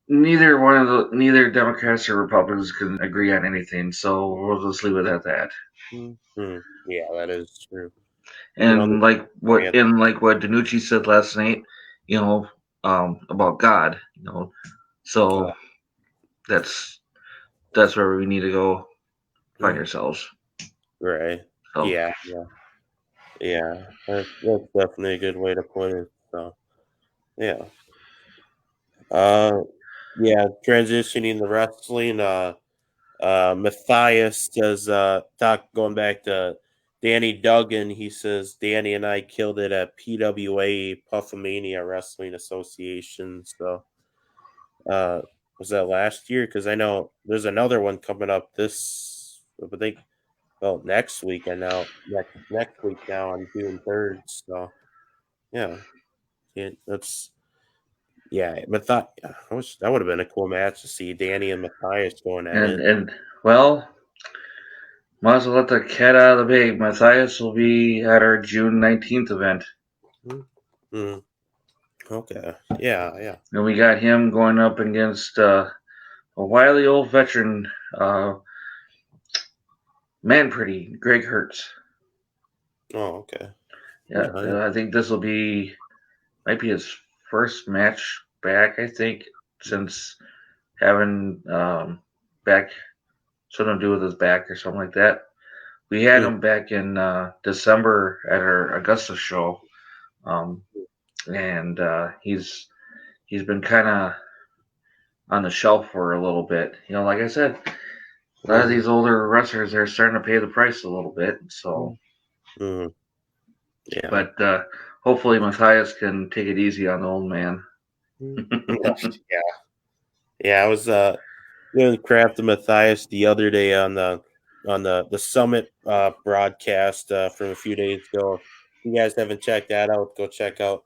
neither Democrats or Republicans can agree on anything, so we'll just leave it at that. Yeah, that is true. You know, And like what Danucci said last night, you know, about God, so that's where we need to go find ourselves. right. So Yeah. That's definitely a good way to put it. So, yeah. Uh, yeah. Transitioning the wrestling. Matthias says, going back to Danny Duggan, he says, Danny and I killed it at PWA Puffamania Wrestling Association. So, uh, was that last year? Because I know there's another one coming up I think, well, next weekend now, next week now on June 3rd. So, yeah, that's, yeah, I wish that would have been a cool match to see Danny and Matthias going at it. and well, might as well let the cat out of the bag. Matthias will be at our June 19th event. Mm-hmm. Okay. Yeah. And we got him going up against a wily old veteran, man pretty, Greg Hertz. Oh, okay. Yeah, I think this might be his first match back, I think, since having back something to do with his back or something like that. We had him back in December at our Augusta show, and he's been kind of on the shelf for a little bit. Like I said, a lot of these older wrestlers are starting to pay the price a little bit. So, yeah, but hopefully Matthias can take it easy on the old man. yeah. I was doing Craft and Matthias the other day on the Summit broadcast from a few days ago. If you guys haven't checked that out, go check out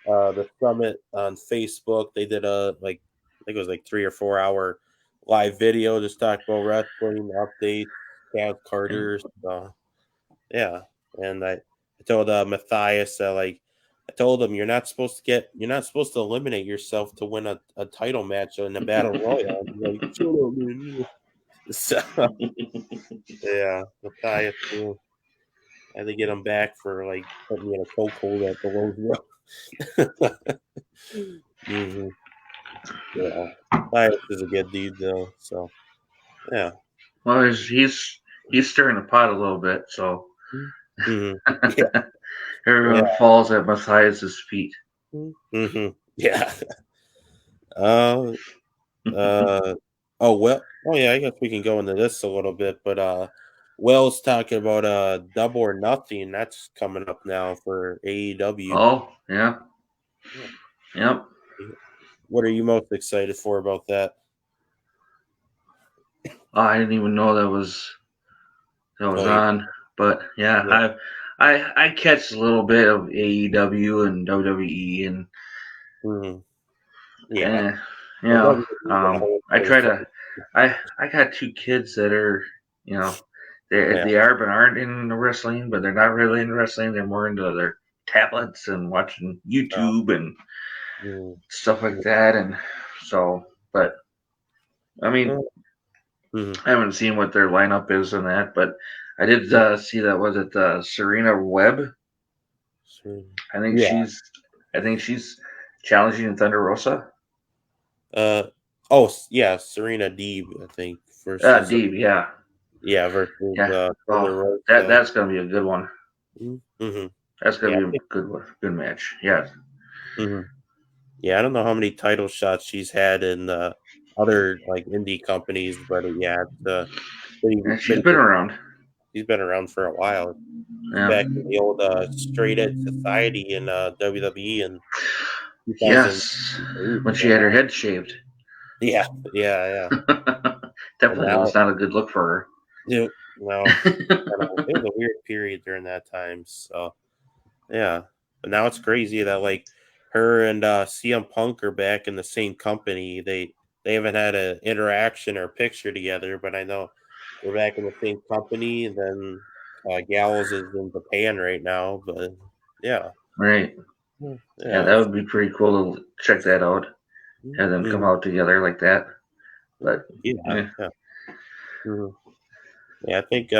the Summit on Facebook. They did I think it was like 3 or 4 hour live video just talking about wrestling updates, Cav Carter. So, yeah, and I told Matthias I told him you're not supposed to eliminate yourself to win a title match in a battle royal. He's like, shut up, man. So, yeah, Matthias, I had to get him back for putting me in a chokehold at the Rose Row. Yeah, Matthias is a good dude though. So, yeah. Well, he's stirring the pot a little bit, so Yeah. everyone falls at Matthias's feet. Yeah. Uh, oh yeah, I guess we can go into this a little bit, but Will's talking about Double or Nothing. That's coming up now for AEW. Oh, yeah. Yep. What are you most excited for about that? I didn't even know that was on, but yeah, I catch a little bit of AEW and WWE and I try to I got two kids that are they are but aren't in wrestling, but they're not really in wrestling. They're more into their tablets and watching YouTube and stuff like that. And so, but I mean, I haven't seen what their lineup is in that, but I did see that. Was it Serena Webb? I think she's challenging Thunder Rosa. Oh yeah, Serena Deeb, I think. Deeb, yeah. Yeah, versus Yeah. Thunder Oh, Rosa. that's gonna be a good one. Mm-hmm. That's gonna Yeah. be a good match. Yeah. Mm-hmm. Yeah, I don't know how many title shots she's had in other like indie companies, but yeah, it's And she's been been around. she's been around for a while. Yeah. Back in the old Straight Edge Society in WWE in 2008. Yes. When she And, had her head shaved. yeah, yeah. And Definitely now, was not a good look for no, her. it was a weird period during that time. So yeah, but now it's crazy that like her and CM Punk are back in the same company. They haven't had an interaction or picture together, but I know they're back in the same company. And then Gallows is in Japan right now, but yeah, Right. Yeah, yeah, that would be pretty cool to check that out. Have them come mhm, out together like that. But yeah, yeah. yeah. Mhm. Yeah, I think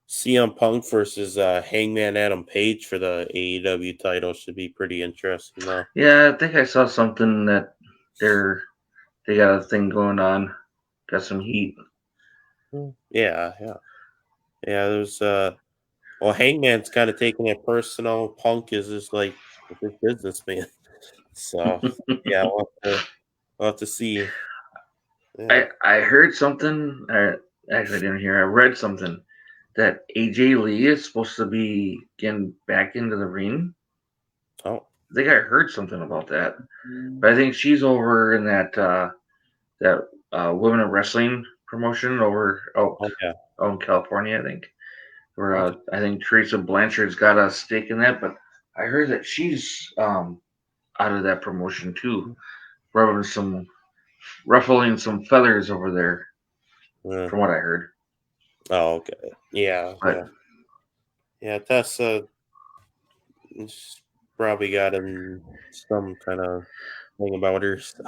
CM Punk versus Hangman Adam Page for the AEW title should be pretty interesting, though. Yeah, I think I saw something that they got a thing going on. Got some heat. Yeah, yeah, yeah. There's well, Hangman's kind of taking it personal. Punk is just like his businessman. So yeah, we'll have to see. Yeah. I heard something. Actually, I didn't hear. I read something that AJ Lee is supposed to be getting back into the ring. Oh. I think I heard something about that. But I think she's over in that women of wrestling promotion over Oh yeah. out in California. I think where Okay. I think Teresa Blanchard's got a stake in that. But I heard that she's out of that promotion too, ruffling some feathers over there, Uh, from what I heard. oh okay. Yeah. But Yeah. Yeah. Tessa probably got in some kind of thing about her. So,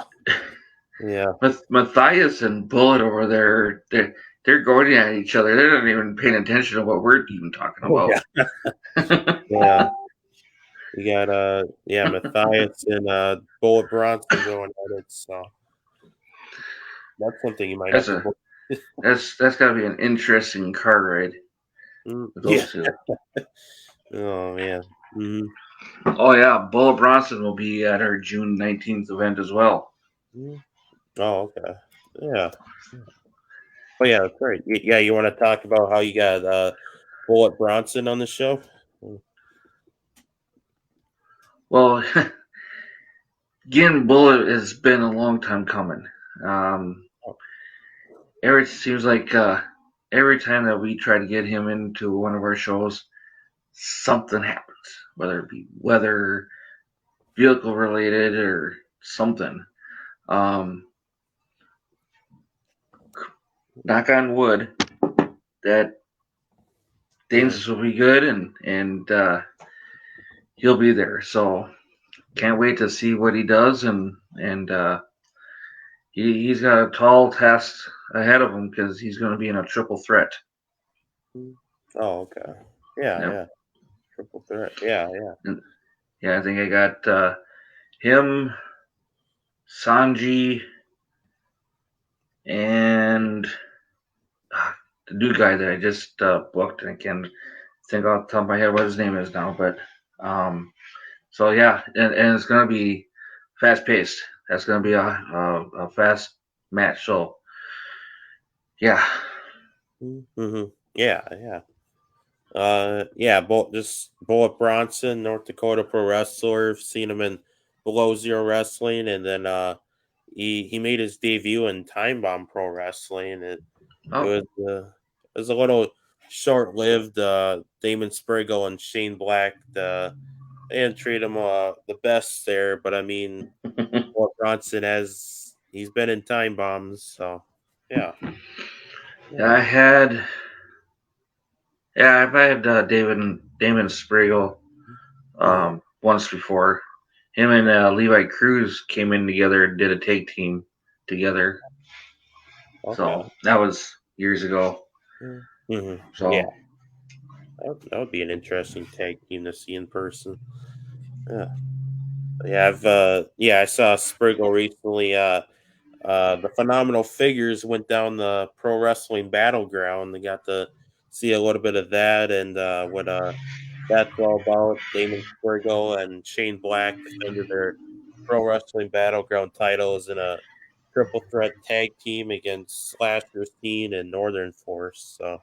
yeah. Matthias and Bullet over there, they're going at each other. They're not even paying attention to what we're even talking Oh about. yeah. Yeah. You got yeah, Matthias and Bullet Bronson going at it, so that's something you might that's have to a book. that's got to be an interesting car ride with Yeah. those two. Oh man. Hmm. Oh yeah, Bullet Bronson will be at our June 19th event as well. Oh okay. Yeah. Oh yeah, that's right. Yeah, you want to talk about how you got Bullet Bronson on the show? Well, getting Bullet has been a long time coming. Um, it seems like every time that we try to get him into one of our shows, something happens, whether it be weather, vehicle related, or something. Um, Knock on wood that Danes will be good and he'll be there. So can't wait to see what he does and he's got a tall task ahead of him because he's going to be in a triple threat. Oh okay. Yeah, Yep. yeah. Triple threat. Yeah, yeah. And, yeah, I think I got him, Sanji, and the new guy that I just booked, and I can't think off the top of my head what his name is now. But so yeah, and it's gonna be fast paced. That's gonna be a fast match. So yeah, Mm-hmm. Yeah, yeah. Yeah, just Bullet Bronson, North Dakota pro wrestler. Seen him in Below Zero Wrestling, and then he made his debut in Time Bomb Pro Wrestling. It oh was it was a little short lived. Damon Spriggle and Shane Black, they didn't treat him the best there, but I mean, Bullet Bronson has he's been in Time Bombs, so yeah, yeah, yeah. I've had Damon Spriggle Mhm. once before. Him and Levi Cruz came in together and did a tag team together. Okay. So that was years ago. Hmm. Yeah. So That would be an interesting tag team to see in person. Yeah, yeah. I saw Spriggle recently. the Phenomenal Figures went down the Pro Wrestling Battleground. They got to see a little bit of that and what that's all about. Damon Squirgo and Shane Black defended their Pro Wrestling Battleground titles in a triple threat tag team against Slasher Scene and Northern Force. So,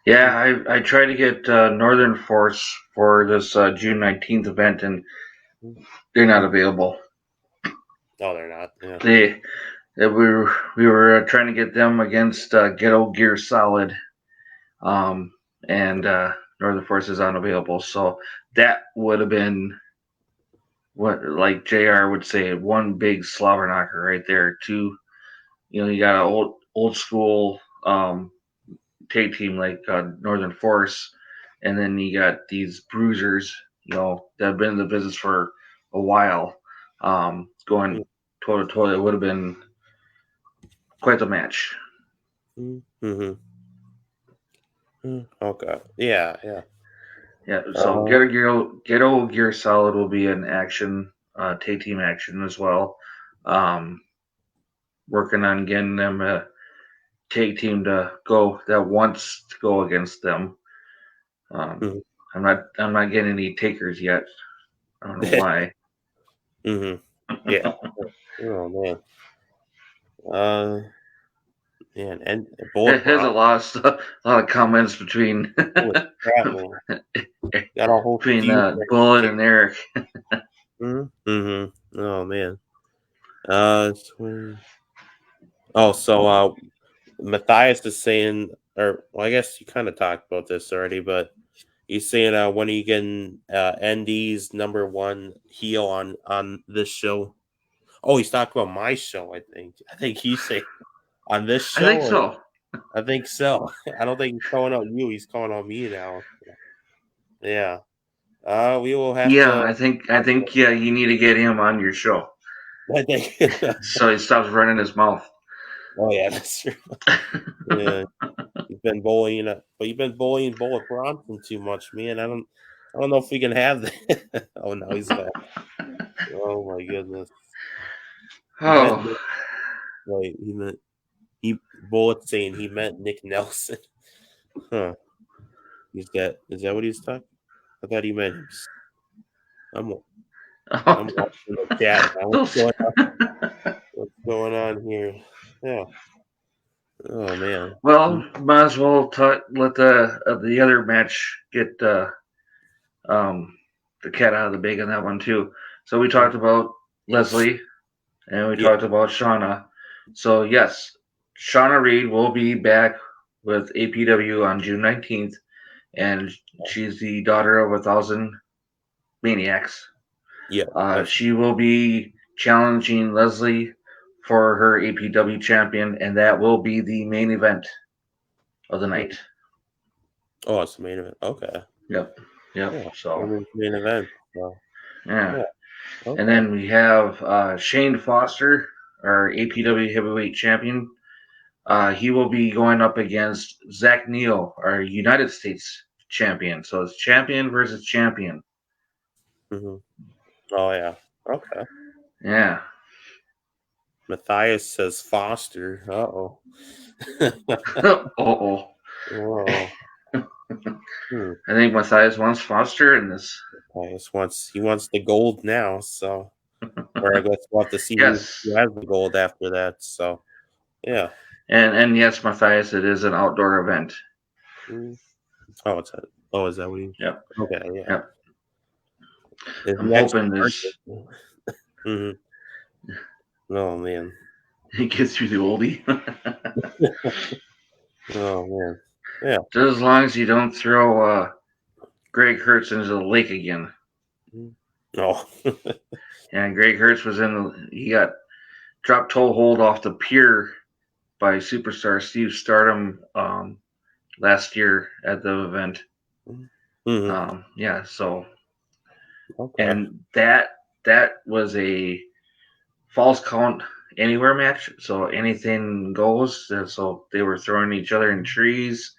Yeah, I tried to get Northern Force for this June 19th event, and they're not available. no, they're not. Yeah. We were trying to get them against Ghetto Gear Solid, and Northern Force is unavailable. So that would have been what, like JR would say, one big slobber knocker right there. Two, you got an old school tag team like Northern Force, and then you got these bruisers, that have been in the business for a while, going toe to toe. It would have been quite the match. Mm-hmm. Okay. Yeah. So Ghetto Gear Solid will be an action, tag team action as well. Working on getting them a tag team that wants to go against them. I'm not getting any takers yet. I don't know why. Yeah. Oh man. And It has a lot of comments between got a whole between Bullet and Eric. Oh man. So Matthias is saying, I guess you kind of talked about this already, but he's saying, when are you getting ND's number one heel on this show? Oh, he's talking about my show. I think he's saying on this show. I think so. I think so. I don't think he's calling out you. He's calling on me now. Yeah. We will have to. Yeah, I think you need to get him on your show. I think so he stops running his mouth. Oh yeah, that's true. Yeah, you've been bullying, but you've been bullying Bullet Bronson too much, man. I don't know if we can have that. Oh no, he's back. Oh my goodness. Wait, Bullet saying he meant Nick Nelson. Huh? Is that what he's talking? I thought he meant. I'm watching the chat now. What's going on here? Yeah. Oh man. Well, might as well let the other match get the cat out of the bag on that one too. So we talked about Leslie, and we talked about Shauna. So yes, Shauna Reed will be back with APW on June 19th, and she's the daughter of 1,000 maniacs. Yeah. She will be challenging Leslie for her APW champion, and that will be the main event of the night. Oh, it's the main event. Okay. Yep. Yeah, so main event. So. Yeah. Okay. And then we have Shane Foster, our APW heavyweight champion. He will be going up against Zach Neal, our United States champion. So it's champion versus champion. Mm-hmm. Oh yeah. Okay. Yeah. Matthias says Foster. Uh-oh. I think Matthias wants Foster in this. Matthias wants the gold now, so or I guess we'll have to see who has the gold after that. So yeah. And yes, Matthias, it is an outdoor event. Oh, is that what you? Yep. Okay. Yeah. Yep. I'm hoping this. Oh man. He gets through the oldie. Oh man. Yeah. Just as long as you don't throw Greg Hurts into the lake again. No. Yeah, Greg Hurts he got dropped toe hold off the pier by superstar Steve Stardom last year at the event. So okay. And that was a false count anywhere match, so anything goes. So they were throwing each other in trees,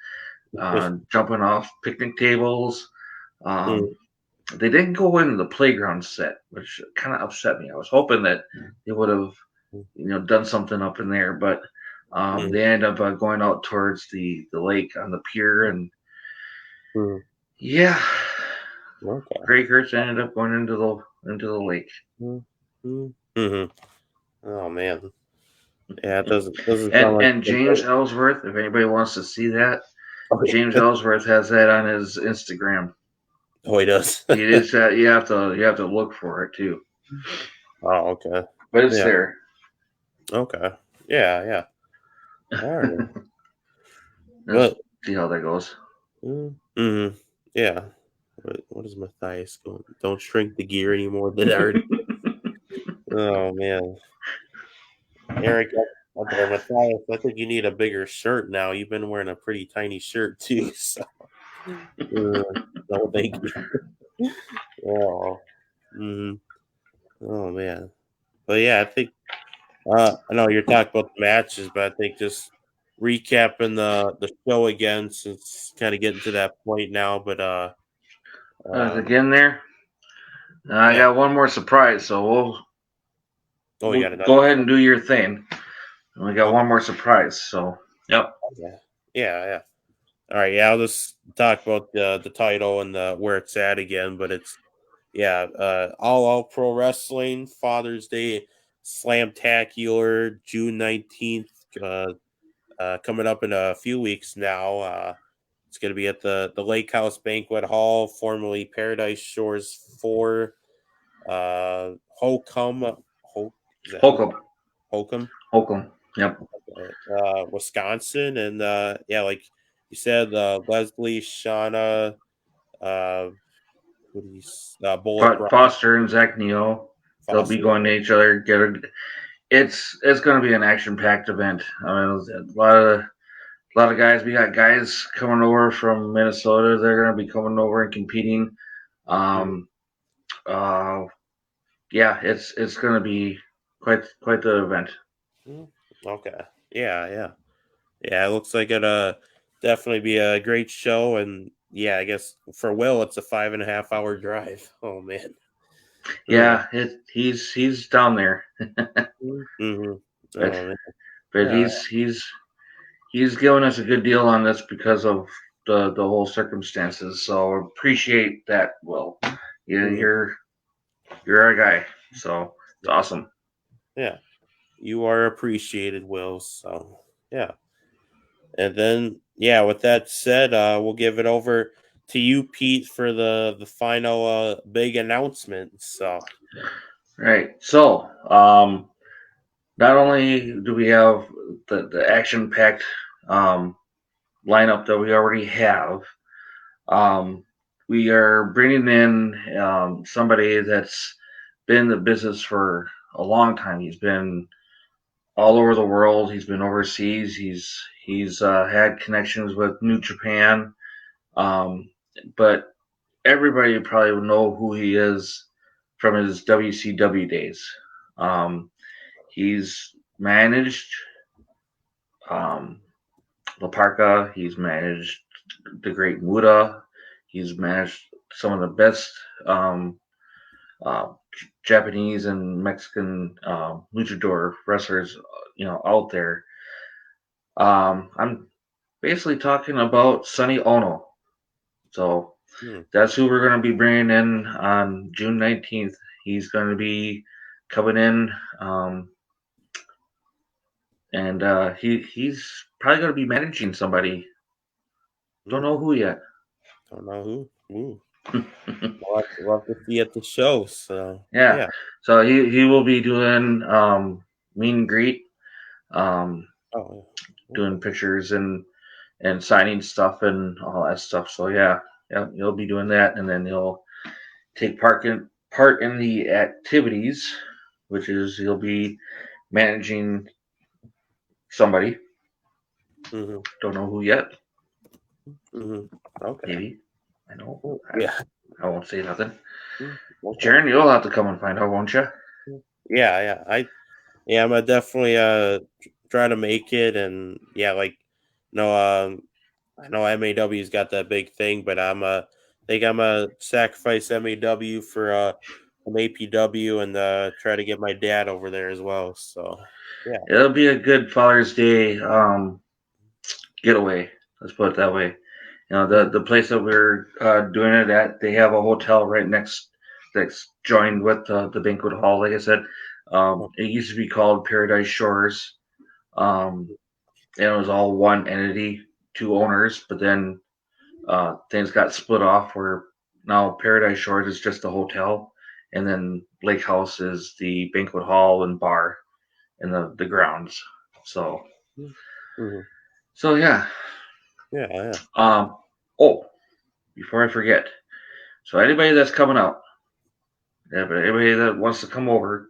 jumping off picnic tables. They didn't go into the playground set, which kind of upset me. I was hoping that they would have done something up in there, but they end up going out towards the lake on the pier, and yeah, Okay. Greg Kurtz ended up going into the lake. Oh man. Yeah, it doesn't sound like And James Ellsworth, if anybody wants to see that, James okay. Ellsworth has that on his Instagram. Oh, he does. It is you have to look for it too. Oh, okay. But it's Yeah. there. Okay. Yeah. All right. Let's But see how that goes. Yeah. What is Matthias going? Don't shrink the gear anymore. Did I already? Oh man, Eric, up there, Matthias. I think you need a bigger shirt now. You've been wearing a pretty tiny shirt too. So, no, thank you. Oh, oh man. But yeah, I think I know you're talking about the matches, but I think just recapping the show again, since kind of getting to that point now. But Again, there. I yeah. got one more surprise, so Oh, you we'll got another. go ahead and do your thing. We got Okay. one more surprise, so yep. Yeah. All right, yeah, I'll just talk about the title and where it's at again, but it's All Out Pro Wrestling Father's Day Slamtacular June 19th, coming up in a few weeks now. It's going to be at the Lake House Banquet Hall, formerly Paradise Shores 4, Holcomb. Is that Holcomb. Holcomb? Holcomb. Yep. Wisconsin, and like you said, Leslie, Shauna, Bullet Foster and Zach Neo. They'll be Foster. going to each other. It's going to be an action packed event. I mean, a lot of guys. We got guys coming over from Minnesota. They're going to be coming over and competing. Um, uh, yeah, it's going to be quite the event. Okay. Yeah. It looks like it definitely be a great show, and yeah, I guess for Will it's a 5.5 hour drive. Oh man. Yeah, he's down there, Mm-hmm. but Oh man. but Yeah. he's giving us a good deal on this because of the whole circumstances. So appreciate that, Will. Yeah, Mhm. you're our guy. So it's awesome. Yeah. You are appreciated, Will. So yeah. And then, yeah, with that said, we'll give it over to you, Pete, for the final big announcement. So, Right. So not only do we have the action packed lineup that we already have, um, we are bringing in somebody that's been in the business for a long time. He's been all over the world. He's been overseas. He's had connections with New Japan, um, but everybody probably would know who he is from his WCW days. Um, he's managed um, La Parca. He's managed the Great Muda. He's managed some of the best uh, Japanese and Mexican luchador wrestlers, out there. I'm basically talking about Sonny Ono. So that's who we're going to be bringing in on June 19th. He's going to be coming in, and he's probably going to be managing somebody. Don't know who yet. don't know who. Ooh. We'll have to see at the show. So, Yeah. yeah. So he will be doing meet and greet, um, Oh, doing pictures and signing stuff and all that stuff. So yeah, he'll be doing that, and then he'll take part in the activities, which is he'll be managing somebody. mm-hmm. Don't know who yet. Okay. Maybe I know. Yeah. I won't say nothing. Okay. Jeryn, you'll have to come and find out, won't you? Yeah. I'm gonna definitely try to make it, and yeah, like I know MAW's got that big thing, but I think I'm a sacrifice MAW for APW and try to get my dad over there as well. So yeah, It'll be a good Father's Day getaway. Let's put it that way. You know, the place that we're doing it at, they have a hotel right next that's joined with the banquet hall. Like I said, it used to be called Paradise Shores, and it was all one entity, two owners. But then things got split off where now Paradise Shores is just a hotel, and then Lake House is the banquet hall and bar in the grounds. So mm-hmm. so yeah. Yeah. Oh, before I forget, so anybody that's coming out, anybody that wants to come over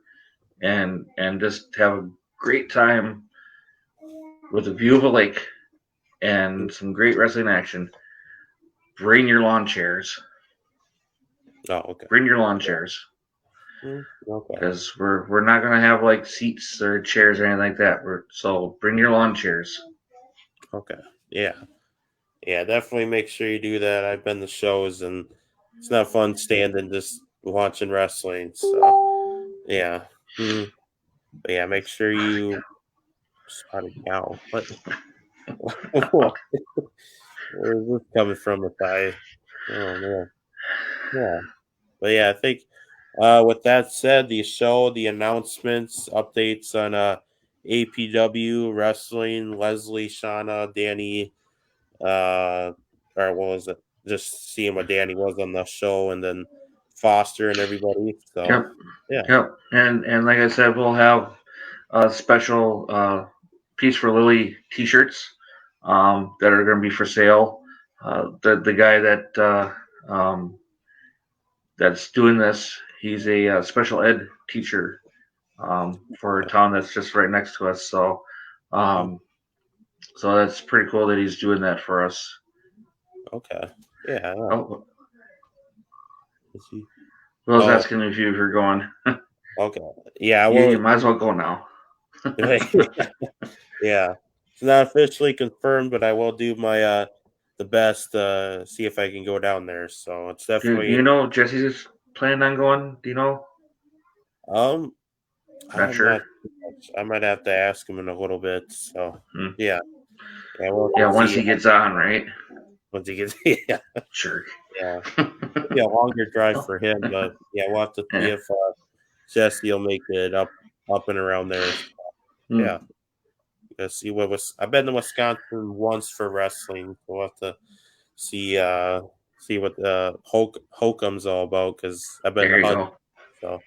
and just have a great time with a view of a lake and some great wrestling action, bring your lawn chairs. Oh, okay. Bring your lawn chairs. Okay. Because we're not gonna have like seats or chairs or anything like that. So bring your lawn chairs. Okay. Yeah. Yeah, definitely make sure you do that. I've been to shows and it's not fun standing just watching wrestling. So yeah. But yeah, make sure you spot it down. What? Where is this coming from? If I, oh man, yeah, but yeah, I think with that said, the show, the announcements, updates on APW wrestling, Leslie, Shauna, Danny, or what was it? Just seeing what Danny was on the show, and then Foster and everybody. So Yep, yeah, yep. And like I said, we'll have special Peace for Lily T-shirts that are going to be for sale. The guy that that's doing this, he's a special ed teacher for a town that's just right next to us. Um, so that's pretty cool that he's doing that for us. okay, yeah. Oh, Is he? I was Oh, asking if you were going. okay, yeah. You Well, might as well go now. yeah, it's not officially confirmed, but I will do my the best see if I can go down there. So it's Do definitely you know if Jesse's planning on going? Do you know? um Not I'm not sure. too much. I might have to ask him in a little bit. So Hmm. yeah, yeah, we'll Yeah, once see he gets on, right? once he gets yeah, Sure. yeah. It'll be a longer drive for him, but yeah, we'll have to see Yeah. if Jesse will make it up and around there. So, Hmm. yeah. Let's see what was I've been to Wisconsin once for wrestling. So we'll have to see what Hokum's all about because I've been to There you Hunt, go. so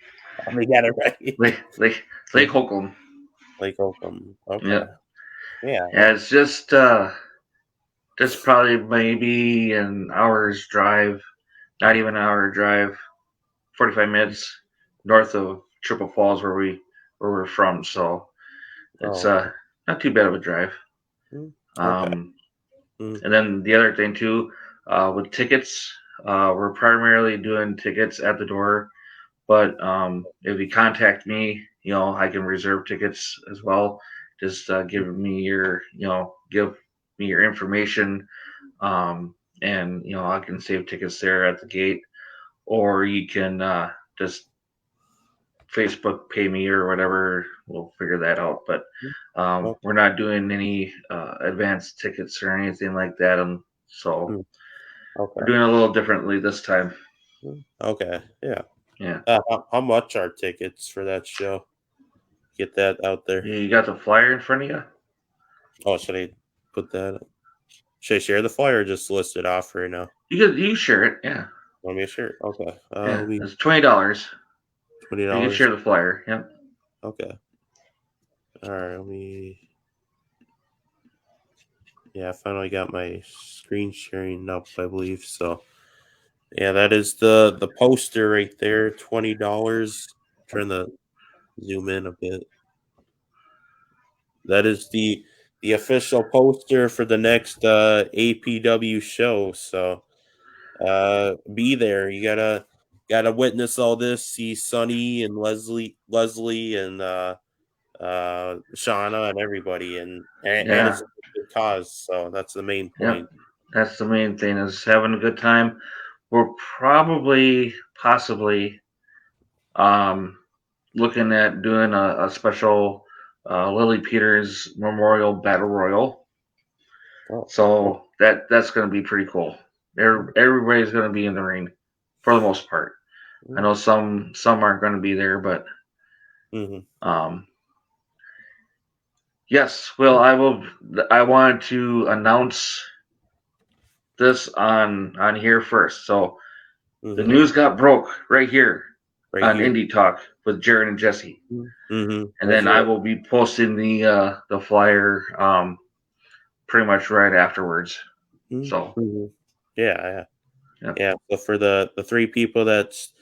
let me get it right. Lake Holcomb. Lake Hokum. Okay. Yeah. Yeah. Yeah, it's just probably maybe an hour's drive, not even an hour drive, 45 minutes north of Chippewa Falls where we're from. So it's Oh, okay. not too bad of a drive. Okay. Um, Mm, and then the other thing too, with tickets, we're primarily doing tickets at the door. But if you contact me, I can reserve tickets as well. Just give me your information, and I can save tickets there at the gate, or you can just Facebook pay me or whatever. We'll figure that out. But okay. we're not doing any advanced tickets or anything like that, and so Mm, we're okay. doing it a little differently this time. Okay. Yeah. Yeah. How much are tickets for that show? Get that out there. You got the flyer in front of you? Oh, should I put that? Should I share the flyer or just list it off right now? You share it. Yeah. Want me to share? Okay. Yeah, Let me it's $20. You can $20. share the flyer. Yep. Okay. All right. Let me. Yeah, I finally got my screen sharing up, I believe. So yeah, that is the poster right there. $20. Trying to zoom in a bit. That is the official poster for the next APW show. So be there. You gotta witness all this. See Sonny and Leslie and Shauna and everybody, and it's Yeah. a good cause. So that's the main Yep. point. That's the main thing is having a good time. We'll probably, possibly, Looking at doing a special Lily Peters Memorial Battle Royal. Oh, So that's going to be pretty cool. Everybody's going to be in the ring for the most part. I know some aren't going to be there, but yes. Well, I wanted to announce this on here first. So the news got broke right here on Indy Talk with Jeryn and Jesse, and then I will be posting the flyer pretty much right afterwards. So yeah. So for the 3 people that's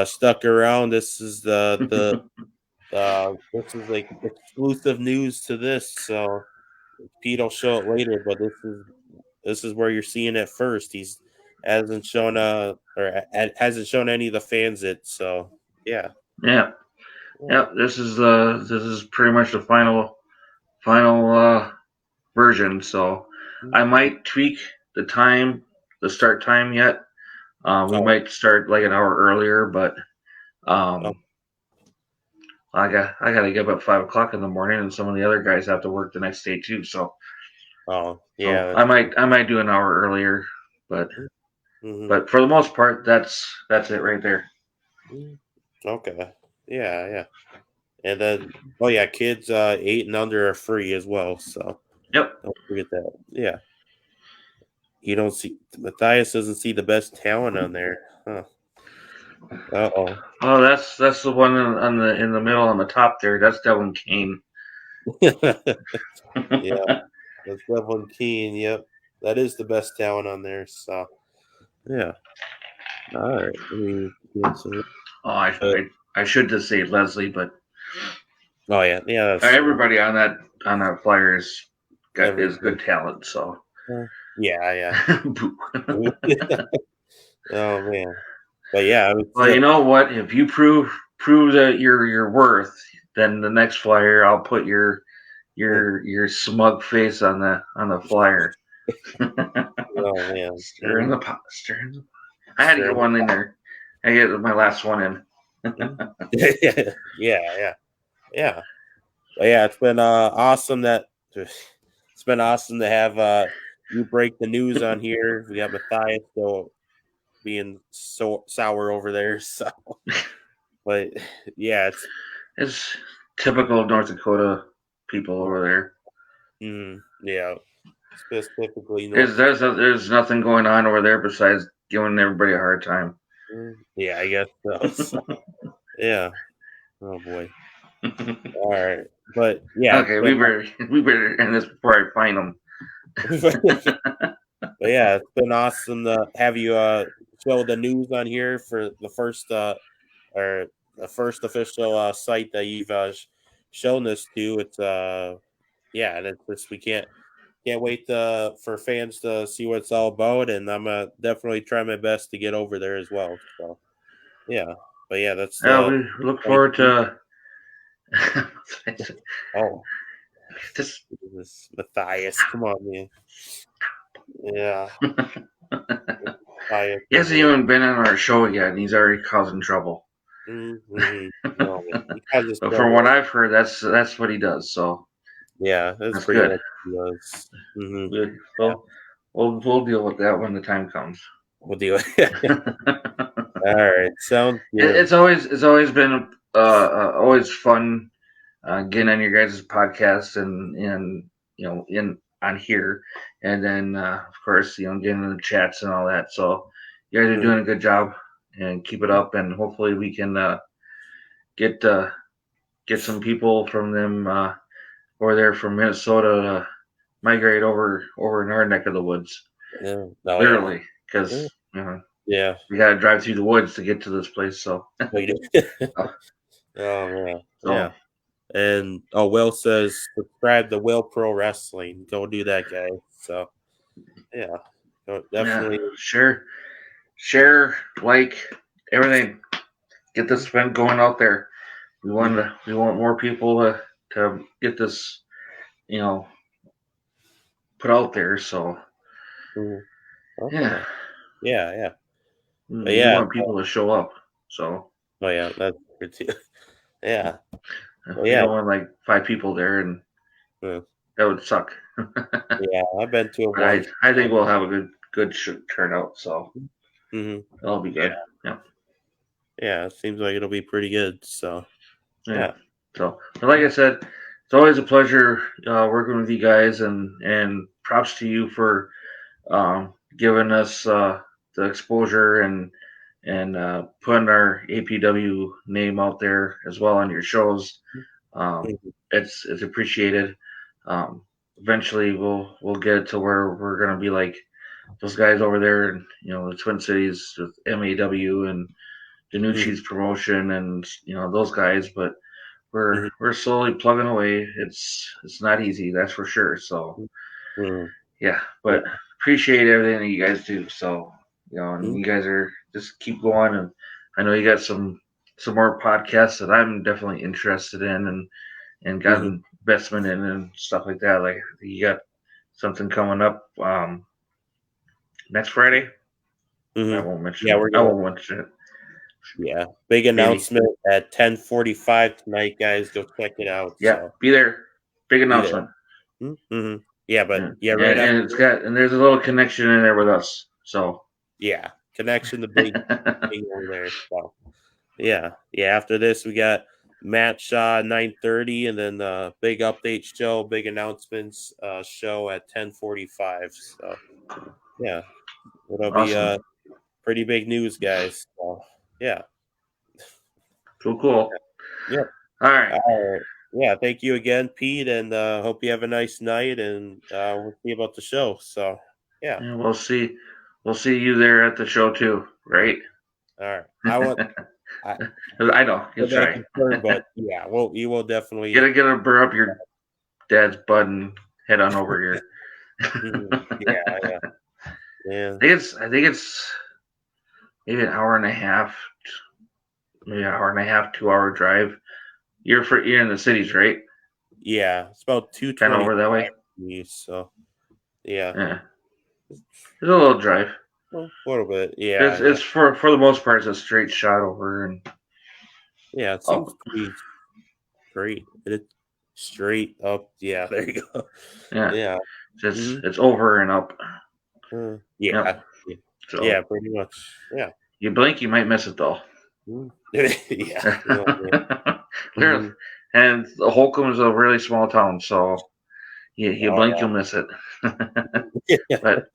stuck around, this is the this is like exclusive news to this. So Pete will show it later, but this is where you're seeing it first. He's hasn't shown hasn't shown any of the fans it. So yeah. This is pretty much the final version. So I might tweak the start time yet. We might start like an hour earlier, but I got to get up at 5 o'clock in the morning, and some of the other guys have to work the next day too. So so I might do an hour earlier, but for the most part, that's it right there. Okay. Yeah. And then kids 8 and under are free as well. So don't forget that. Yeah. You don't see Matthias doesn't see the best talent on there. Huh. Oh, that's the one in the middle on the top there. That's Devin Kane. Yeah, that's Devin Kane. Yep, that is the best talent on there. So, yeah. All right. Let me get some. I should just say Leslie, but yeah. Everybody on that flyer is good talent. So yeah. Oh man, but yeah. Well, you know what? If you prove that you're worth, then the next flyer I'll put your smug face on the flyer. Oh man, stirring the pot. I had to get one in there. I get my last one in. Yeah. But yeah, it's been awesome to have you break the news on here. We got Matthias being so sour over there. So, but yeah, it's typical North Dakota people over there. Yeah, specifically. There's nothing going on over there besides giving everybody a hard time. Yeah, I guess so. So yeah. Oh boy. All right, but yeah. Okay, we better end this before I find them. But yeah, it's been awesome to have you show the news on here for the first or the first official site that you've shown this to. It's and it's just we can't wait for fans to see what it's all about, and I'm definitely try my best to get over there as well. So yeah, but yeah, that's we look forward to. This Matthias, come on, man. Yeah. He hasn't even been on our show yet, and he's already causing trouble. No, but from what I've heard, that's what he does. So yeah, that's pretty good. Good. Well, we'll deal with that when the time comes. We'll deal with it. All right, sounds good. It's always been always fun getting on your guys' podcast and on here, and then of course getting in the chats and all that. So you guys are doing a good job, and keep it up, and hopefully we can get some people from them over there from Minnesota to migrate over in our neck of the woods. Literally, because we got to drive through the woods to get to this place. So oh man, yeah. And Will says subscribe to Will Pro Wrestling. Go do that, guy. So yeah, definitely share, like everything. Get this event going out there. We want more people to get this, put out there. So yeah. We want people to show up. So that's or two. Yeah. We don't want like 5 people there, and Yeah. that would suck. Yeah, I've been to it But once. I think we'll have a good turnout, so it'll be good. Yeah. Yeah, it seems like it'll be pretty good. So yeah. So, but like I said, it's always a pleasure working with you guys, and props to you for giving us the exposure and putting our APW name out there as well on your shows. It's appreciated. Eventually, we'll get it to where we're gonna be like those guys over there, in the Twin Cities with MAW and Danucci's promotion, and those guys. But we're slowly plugging away. It's not easy, that's for sure. So yeah, but appreciate everything that you guys do. So and you guys are just keep going, and I know you got some more podcasts that I'm definitely interested in and got investment in and stuff like that. Like you got something coming up next Friday. I won't mention it. I won't mention it. Yeah, big announcement at 10:45 tonight, guys. Go check it out. Yeah, so. be there. Big announcement. Yeah, but and right and there's a little connection in there with us. So yeah, connection the big thing over there. So yeah. After this, we got Matt Shaw 9:30, and then the big update show, big announcements show at 10:45. So yeah, it'll awesome. be pretty big news, guys. So yeah. Cool. Yep. All right. Yeah, thank you again, Pete, and hope you have a nice night, and we'll see about the show. So yeah. And we'll see you there at the show too, right? All right. I know. That's right. But yeah, you will definitely get to burr up your dad's butt and head on over here. Yeah. I think it's maybe an hour and a half, maybe an hour and a half, 2-hour drive. You're in the cities, right? Yeah, it's about 2:20 kind of over that way. So yeah, it's a little drive. A little bit, yeah. It's for the most part, it's a straight shot over, and yeah, it seems pretty great. It's straight up. Yeah, there you go. Yeah. It's over and up. Yeah. So, yeah, pretty much. Yeah. You blink, you might miss it though. Yeah. And Holcomb is a really small town, so you blink, you'll miss it. But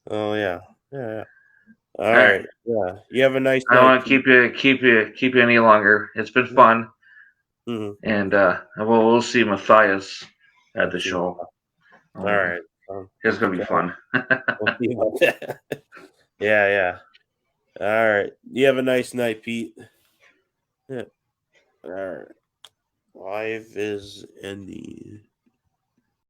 oh yeah. All right. Yeah. You have a nice night. I don't want to keep you any longer. It's been fun. And we'll see Matthias at the show. All right. It's gonna be fun. We'll see about that. Yeah. All right. You have a nice night, Pete. Yeah. All right. Live is ending.